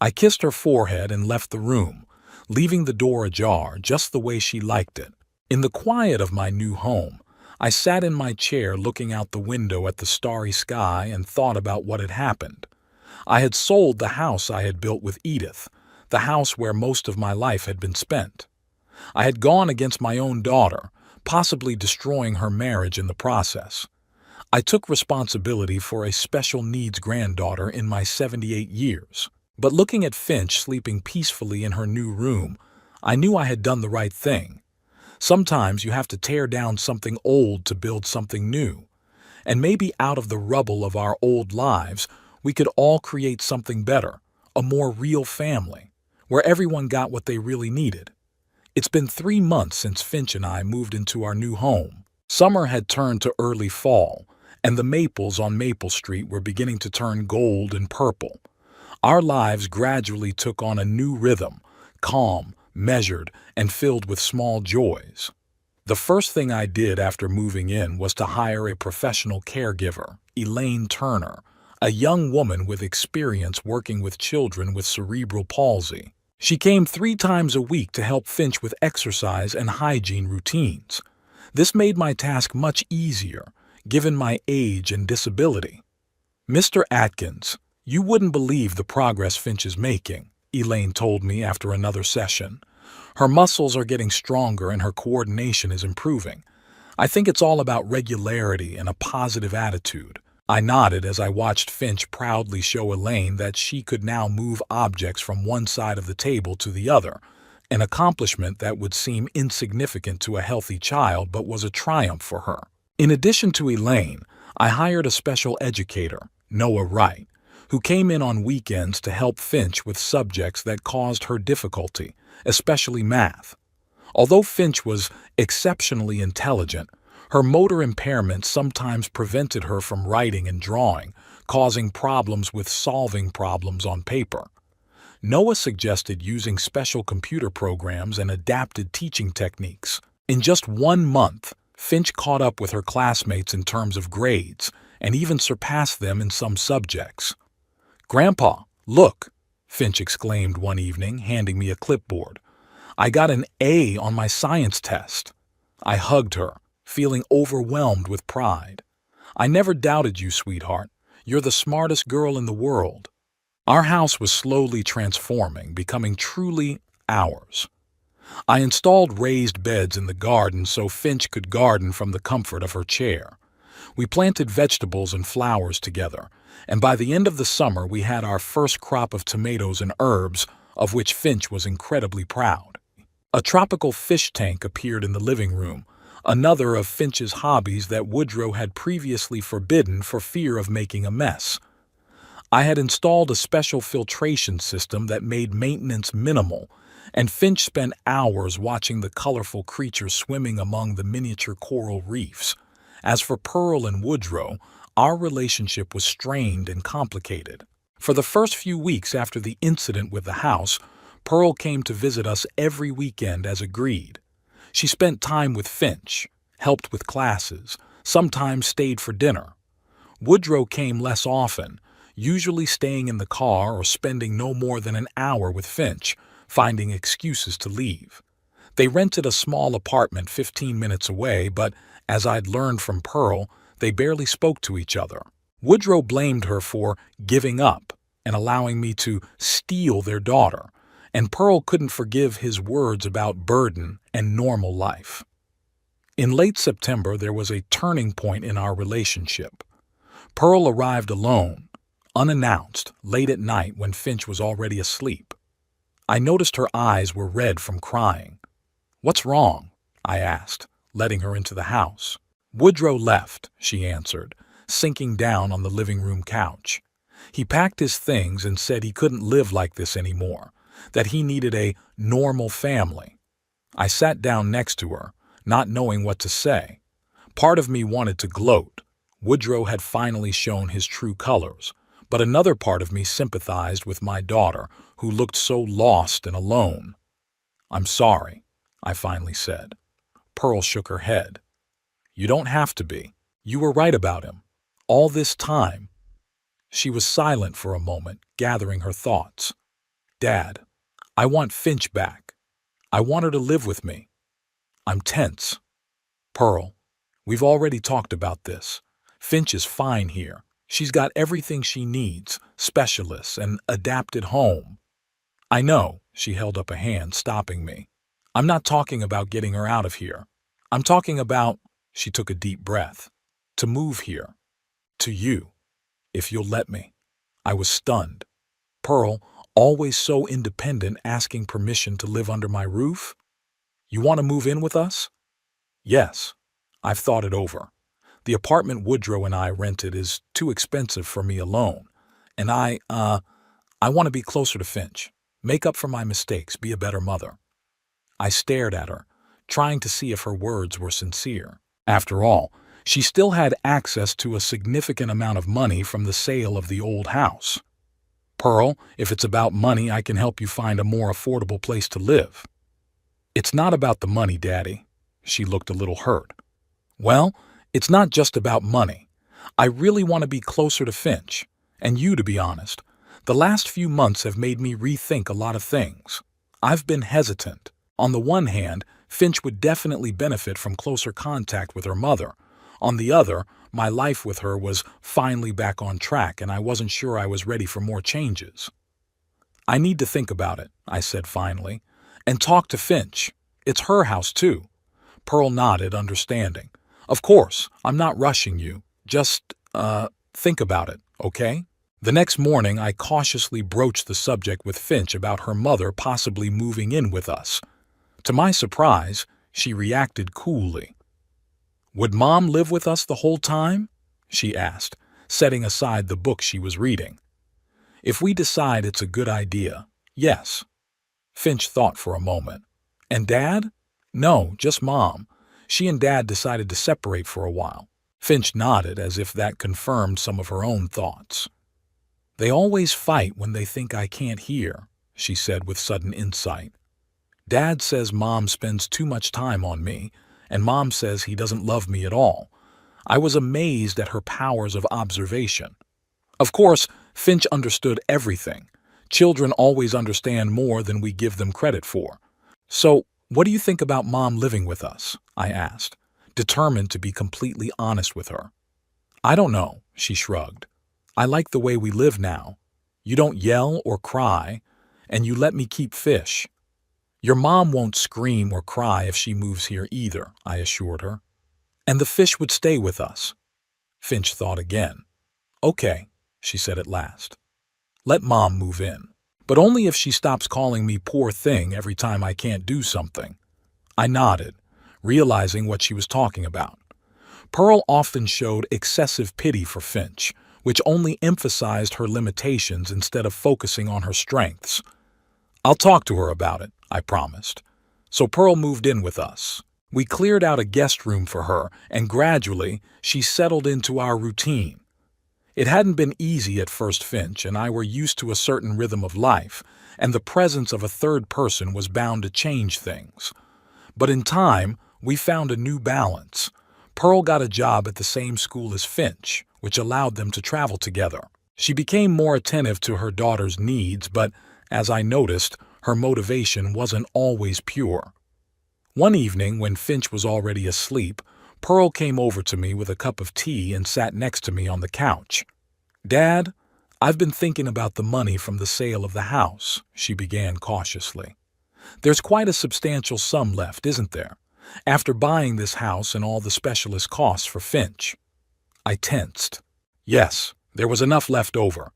I kissed her forehead and left the room, leaving the door ajar just the way she liked it. In the quiet of my new home, I sat in my chair looking out the window at the starry sky and thought about what had happened. I had sold the house I had built with Edith, the house where most of my life had been spent. I had gone against my own daughter, possibly destroying her marriage in the process. I took responsibility for a special needs granddaughter in my 78 years. But looking at Finch sleeping peacefully in her new room, I knew I had done the right thing. Sometimes you have to tear down something old to build something new. And maybe out of the rubble of our old lives, we could all create something better, a more real family, where everyone got what they really needed. It's been 3 months since Finch and I moved into our new home. Summer had turned to early fall, and the maples on Maple Street were beginning to turn gold and purple. Our lives gradually took on a new rhythm, calm, measured, and filled with small joys. The first thing I did after moving in was to hire a professional caregiver, Elaine Turner, a young woman with experience working with children with cerebral palsy. She came 3 times a week to help Finch with exercise and hygiene routines. This made my task much easier, given my age and disability. "Mr. Atkins, you wouldn't believe the progress Finch is making," Elaine told me after another session. "Her muscles are getting stronger and her coordination is improving. I think it's all about regularity and a positive attitude." I nodded as I watched Finch proudly show Elaine that she could now move objects from one side of the table to the other, an accomplishment that would seem insignificant to a healthy child but was a triumph for her. In addition to Elaine, I hired a special educator, Noah Wright, who came in on weekends to help Finch with subjects that caused her difficulty, especially math. Although Finch was exceptionally intelligent, her motor impairment sometimes prevented her from writing and drawing, causing problems with solving problems on paper. Noah suggested using special computer programs and adapted teaching techniques. In just 1 month, Finch caught up with her classmates in terms of grades and even surpassed them in some subjects. "Grandpa, look," Finch exclaimed one evening, handing me a clipboard. "I got an A on my science test." I hugged her, feeling overwhelmed with pride. "I never doubted you, sweetheart. You're the smartest girl in the world." Our house was slowly transforming, becoming truly ours. I installed raised beds in the garden so Finch could garden from the comfort of her chair. We planted vegetables and flowers together, and by the end of the summer we had our first crop of tomatoes and herbs, of which Finch was incredibly proud. A tropical fish tank appeared in the living room, another of Finch's hobbies that Woodrow had previously forbidden for fear of making a mess. I had installed a special filtration system that made maintenance minimal, and Finch spent hours watching the colorful creatures swimming among the miniature coral reefs. As for Pearl and Woodrow, our relationship was strained and complicated. For the first few weeks after the incident with the house, Pearl came to visit us every weekend as agreed. She spent time with Finch, helped with classes, sometimes stayed for dinner. Woodrow came less often, usually staying in the car or spending no more than an hour with Finch, finding excuses to leave. They rented a small apartment 15 minutes away, but as I'd learned from Pearl, they barely spoke to each other. Woodrow blamed her for giving up and allowing me to steal their daughter, and Pearl couldn't forgive his words about burden and normal life. In late September, there was a turning point in our relationship. Pearl arrived alone, unannounced, late at night when Finch was already asleep. I noticed her eyes were red from crying. "What's wrong?" I asked, letting her into the house. "Woodrow left," she answered, sinking down on the living room couch. "He packed his things and said he couldn't live like this anymore, that he needed a normal family." I sat down next to her, not knowing what to say. Part of me wanted to gloat. Woodrow had finally shown his true colors, but another part of me sympathized with my daughter, who looked so lost and alone. "I'm sorry," I finally said. Pearl shook her head. "You don't have to be. You were right about him. All this time." She was silent for a moment, gathering her thoughts. Dad, I want Finch back. I want her to live with me. I'm tense. Pearl, we've already talked about this. Finch is fine here. She's got everything she needs, specialists, an adapted home. I know, she held up a hand, stopping me. I'm not talking about getting her out of here. I'm talking about, she took a deep breath, to move here. To you, if you'll let me. I was stunned. Pearl, always so independent, asking permission to live under my roof? You want to move in with us? Yes. I've thought it over. The apartment Woodrow and I rented is too expensive for me alone. And I want to be closer to Finch. Make up for my mistakes, be a better mother. I stared at her, trying to see if her words were sincere. After all, she still had access to a significant amount of money from the sale of the old house. Pearl, if it's about money, I can help you find a more affordable place to live. It's not about the money, Daddy. She looked a little hurt. Well, it's not just about money. I really want to be closer to Finch, and you, to be honest. The last few months have made me rethink a lot of things. I've been hesitant. On the one hand, Finch would definitely benefit from closer contact with her mother. On the other, my life with her was finally back on track, and I wasn't sure I was ready for more changes. I need to think about it, I said finally, and talk to Finch. It's her house, too. Pearl nodded, understanding. Of course, I'm not rushing you. Just, think about it, okay? The next morning, I cautiously broached the subject with Finch about her mother possibly moving in with us. To my surprise, she reacted coolly. Would Mom live with us the whole time? She asked, setting aside the book she was reading. If we decide it's a good idea, yes. Finch thought for a moment. And Dad? No, just Mom. She and Dad decided to separate for a while. Finch nodded as if that confirmed some of her own thoughts. They always fight when they think I can't hear, she said with sudden insight. Dad says Mom spends too much time on me, and Mom says he doesn't love me at all. I was amazed at her powers of observation. Of course, Finch understood everything. Children always understand more than we give them credit for. So, what do you think about Mom living with us? I asked, determined to be completely honest with her. I don't know, she shrugged. I like the way we live now. You don't yell or cry, and you let me keep fish. Your mom won't scream or cry if she moves here either, I assured her. And the fish would stay with us. Finch thought again. Okay, she said at last. Let Mom move in, but only if she stops calling me poor thing every time I can't do something. I nodded, realizing what she was talking about. Pearl often showed excessive pity for Finch, which only emphasized her limitations instead of focusing on her strengths. I'll talk to her about it, I promised. So Pearl moved in with us. We cleared out a guest room for her, and gradually she settled into our routine. It hadn't been easy at first. Finch and I were used to a certain rhythm of life, and the presence of a third person was bound to change things. But in time, we found a new balance. Pearl got a job at the same school as Finch, which allowed them to travel together. She became more attentive to her daughter's needs, but, as I noticed, her motivation wasn't always pure. One evening, when Finch was already asleep, Pearl came over to me with a cup of tea and sat next to me on the couch. Dad, I've been thinking about the money from the sale of the house, she began cautiously. There's quite a substantial sum left, isn't there, after buying this house and all the specialist costs for Finch? I tensed. Yes, there was enough left over,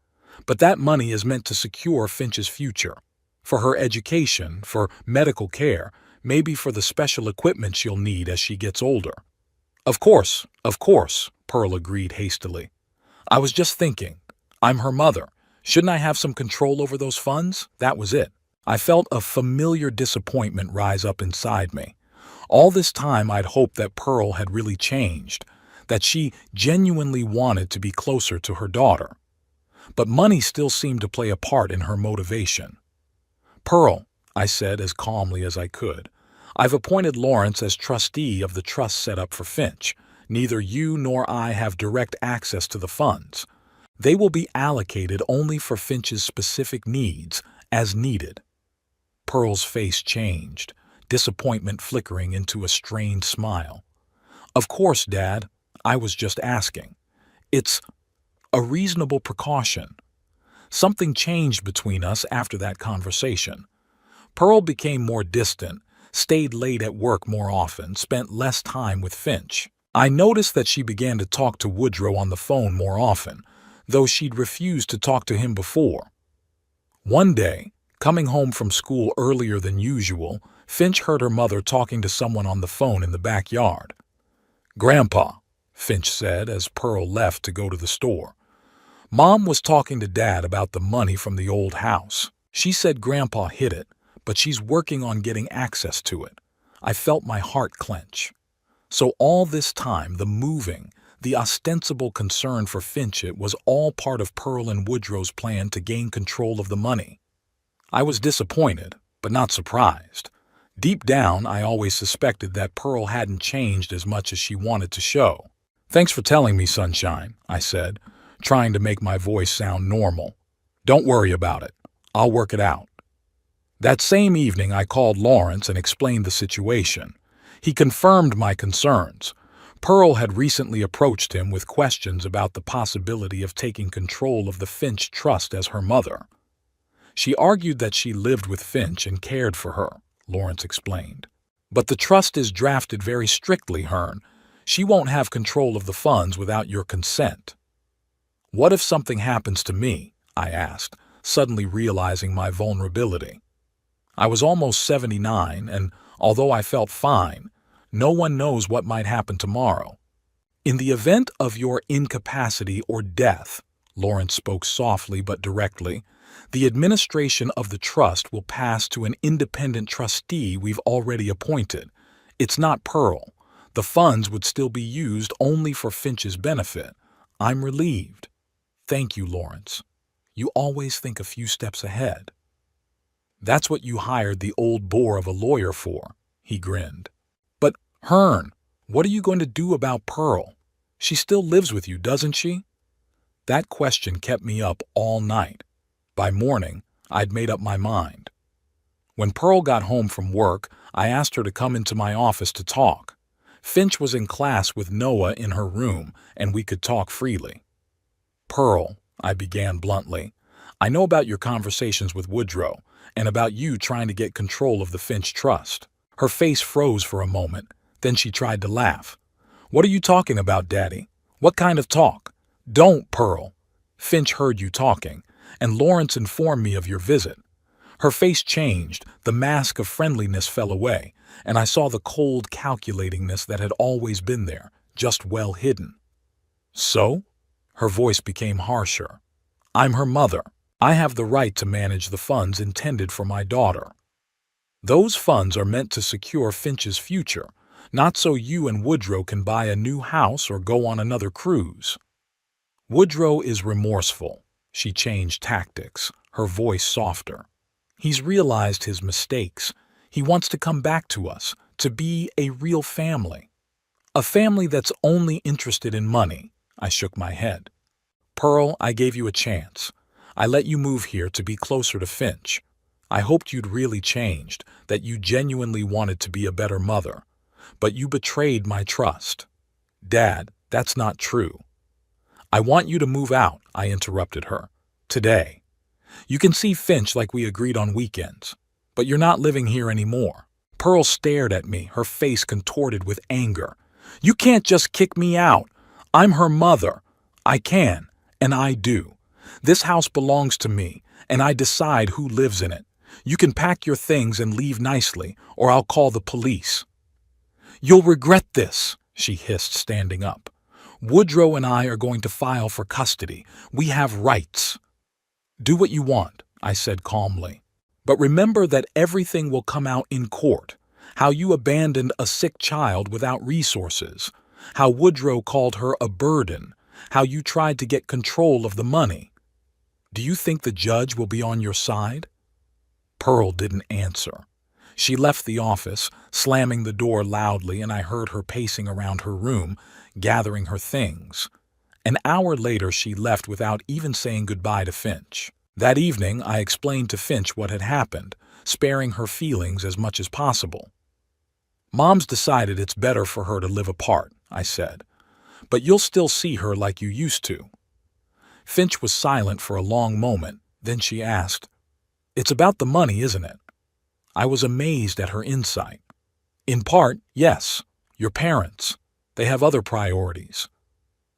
but that money is meant to secure Finch's future. For her education, for medical care, maybe for the special equipment she'll need as she gets older. Of course, Pearl agreed hastily. I was just thinking, I'm her mother. Shouldn't I have some control over those funds? That was it. I felt a familiar disappointment rise up inside me. All this time I'd hoped that Pearl had really changed, that she genuinely wanted to be closer to her daughter. But money still seemed to play a part in her motivation. Pearl, I said as calmly as I could, I've appointed Lawrence as trustee of the trust set up for Finch. Neither you nor I have direct access to the funds. They will be allocated only for Finch's specific needs, as needed. Pearl's face changed, disappointment flickering into a strained smile. Of course, Dad. I was just asking. It's a reasonable precaution. Something changed between us after that conversation. Pearl became more distant, stayed late at work more often, spent less time with Finch. I noticed that she began to talk to Woodrow on the phone more often, though she'd refused to talk to him before. One day, coming home from school earlier than usual, Finch heard her mother talking to someone on the phone in the backyard. "Grandpa," Finch said as Pearl left to go to the store. "Mom was talking to Dad about the money from the old house. She said Grandpa hid it, but she's working on getting access to it." I felt my heart clench. So all this time, the moving, the ostensible concern for Finch, it was all part of Pearl and Woodrow's plan to gain control of the money. I was disappointed, but not surprised. Deep down, I always suspected that Pearl hadn't changed as much as she wanted to show. "Thanks for telling me, Sunshine," I said, trying to make my voice sound normal. "Don't worry about it. I'll work it out." That same evening, I called Lawrence and explained the situation. He confirmed my concerns. Pearl had recently approached him with questions about the possibility of taking control of the Finch trust as her mother. She argued that she lived with Finch and cared for her, Lawrence explained. "But the trust is drafted very strictly, Hearn. She won't have control of the funds without your consent." "What if something happens to me?" I asked, suddenly realizing my vulnerability. I was almost 79, and although I felt fine, no one knows what might happen tomorrow. "In the event of your incapacity or death," Lawrence spoke softly but directly, "the administration of the trust will pass to an independent trustee we've already appointed. It's not Pearl. The funds would still be used only for Finch's benefit." I'm relieved. "Thank you, Lawrence. You always think a few steps ahead." "That's what you hired the old bore of a lawyer for," he grinned. "But, Hearn, what are you going to do about Pearl? She still lives with you, doesn't she?" That question kept me up all night. By morning, I'd made up my mind. When Pearl got home from work, I asked her to come into my office to talk. Finch was in class with Noah in her room, and we could talk freely. "Pearl," I began bluntly, "I know about your conversations with Woodrow, and about you trying to get control of the Finch trust." Her face froze for a moment, then she tried to laugh. "What are you talking about, Daddy? What kind of talk?" "Don't, Pearl. Finch heard you talking, and Lawrence informed me of your visit." Her face changed, the mask of friendliness fell away, and I saw the cold calculatingness that had always been there, just well hidden. "So?" Her voice became harsher. "I'm her mother. I have the right to manage the funds intended for my daughter. Those funds are meant to secure Finch's future, not so you and Woodrow can buy a new house or go on another cruise." "Woodrow is remorseful." She changed tactics, her voice softer. "He's realized his mistakes. He wants to come back to us, to be a real family. A family that's only interested in money." I shook my head. "Pearl, I gave you a chance. I let you move here to be closer to Finch. I hoped you'd really changed, that you genuinely wanted to be a better mother. But you betrayed my trust." "Dad, that's not true." "I want you to move out," I interrupted her. "Today. You can see Finch like we agreed on weekends. But you're not living here anymore." Pearl stared at me, her face contorted with anger. "You can't just kick me out. I'm her mother. I can, and I do. This house belongs to me, and I decide who lives in it. You can pack your things and leave nicely, or I'll call the police." "You'll regret this," she hissed, standing up. "Woodrow and I are going to file for custody. We have rights." "Do what you want," I said calmly. "But remember that everything will come out in court. How you abandoned a sick child without resources. How Woodrow called her a burden. How you tried to get control of the money. Do you think the judge will be on your side?" Pearl didn't answer. She left the office, slamming the door loudly, and I heard her pacing around her room, gathering her things. An hour later, she left without even saying goodbye to Finch. That evening, I explained to Finch what had happened, sparing her feelings as much as possible. "Mom's decided it's better for her to live apart," I said, "but you'll still see her like you used to." Finch was silent for a long moment, then she asked, "It's about the money, isn't it?" I was amazed at her insight. "In part, yes. Your parents. They have other priorities."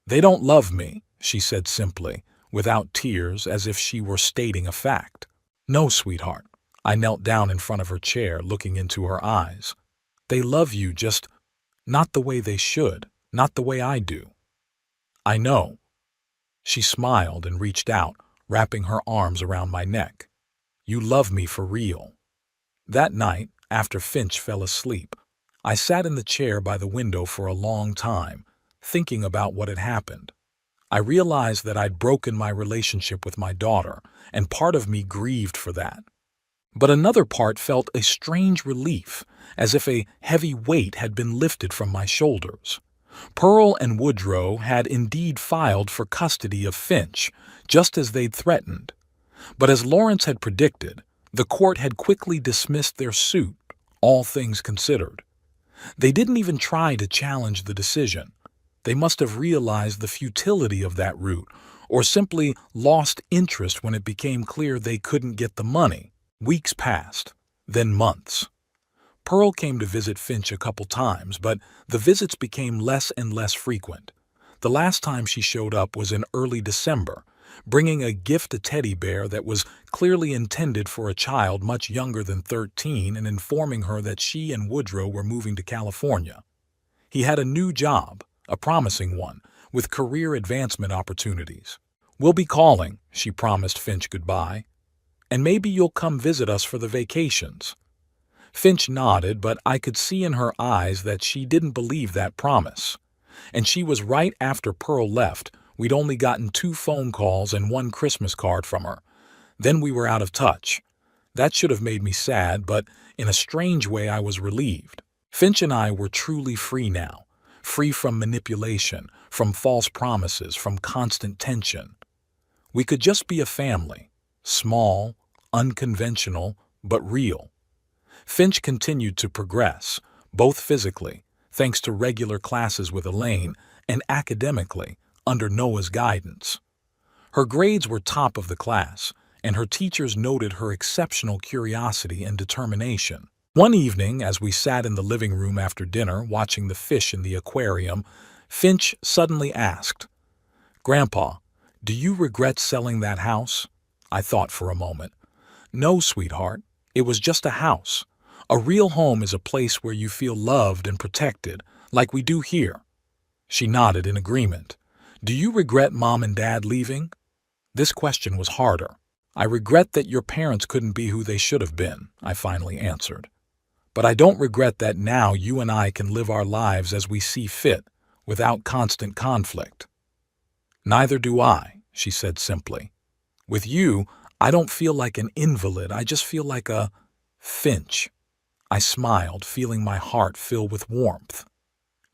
"They don't love me," she said simply, without tears, as if she were stating a fact. "No, sweetheart." I knelt down in front of her chair, looking into her eyes. "They love you, just not the way they should, not the way I do." "I know." She smiled and reached out, wrapping her arms around my neck. "You love me for real." That night, after Finch fell asleep, I sat in the chair by the window for a long time, thinking about what had happened. I realized that I'd broken my relationship with my daughter, and part of me grieved for that. But another part felt a strange relief, as if a heavy weight had been lifted from my shoulders. Pearl and Woodrow had indeed filed for custody of Finch, just as they'd threatened. But as Lawrence had predicted, the court had quickly dismissed their suit, all things considered. They didn't even try to challenge the decision. They must have realized the futility of that route, or simply lost interest when it became clear they couldn't get the money. Weeks passed, then months. Pearl came to visit Finch a couple times, but the visits became less and less frequent. The last time she showed up was in early December, bringing a gift, a teddy bear that was clearly intended for a child much younger than 13, and informing her that she and Woodrow were moving to California. He had a new job, a promising one, with career advancement opportunities. "We'll be calling," she promised Finch goodbye. "And maybe you'll come visit us for the vacations." Finch nodded, but I could see in her eyes that she didn't believe that promise. And she was right. After Pearl left, we'd only gotten 2 phone calls and 1 Christmas card from her. Then we were out of touch. That should have made me sad, but in a strange way I was relieved. Finch and I were truly free now, free from manipulation, from false promises, from constant tension. We could just be a family, small, unconventional, but real. Finch continued to progress, both physically, thanks to regular classes with Elaine, and academically, under Noah's guidance. Her grades were top of the class, and her teachers noted her exceptional curiosity and determination. One evening, as we sat in the living room after dinner watching the fish in the aquarium, Finch suddenly asked, "Grandpa, do you regret selling that house?" I thought for a moment. "No, sweetheart, it was just a house. A real home is a place where you feel loved and protected, like we do here." She nodded in agreement. "Do you regret Mom and Dad leaving?" This question was harder. "I regret that your parents couldn't be who they should have been," I finally answered. "But I don't regret that now you and I can live our lives as we see fit, without constant conflict." "Neither do I," she said simply. "With you, I don't feel like an invalid, I just feel like a Finch." I smiled, feeling my heart fill with warmth.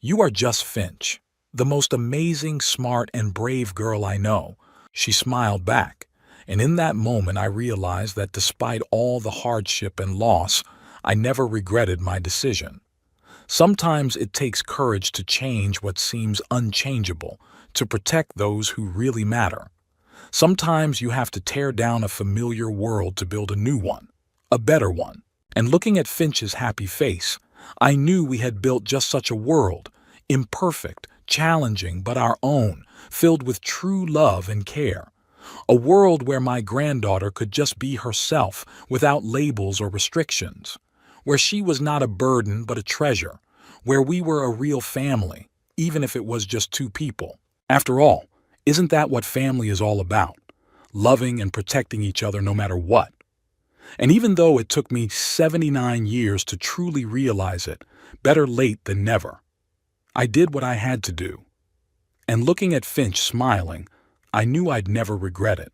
"You are just Finch, the most amazing, smart, and brave girl I know." She smiled back, and in that moment I realized that despite all the hardship and loss, I never regretted my decision. Sometimes it takes courage to change what seems unchangeable, to protect those who really matter. Sometimes you have to tear down a familiar world to build a new one, a better one. And looking at Finch's happy face, I knew we had built just such a world, imperfect, challenging, but our own, filled with true love and care. A world where my granddaughter could just be herself without labels or restrictions, where she was not a burden but a treasure, where we were a real family, even if it was just 2 people. After all, isn't that what family is all about? Loving and protecting each other no matter what. And even though it took me 79 years to truly realize it, better late than never. I did what I had to do. And looking at Finch smiling, I knew I'd never regret it.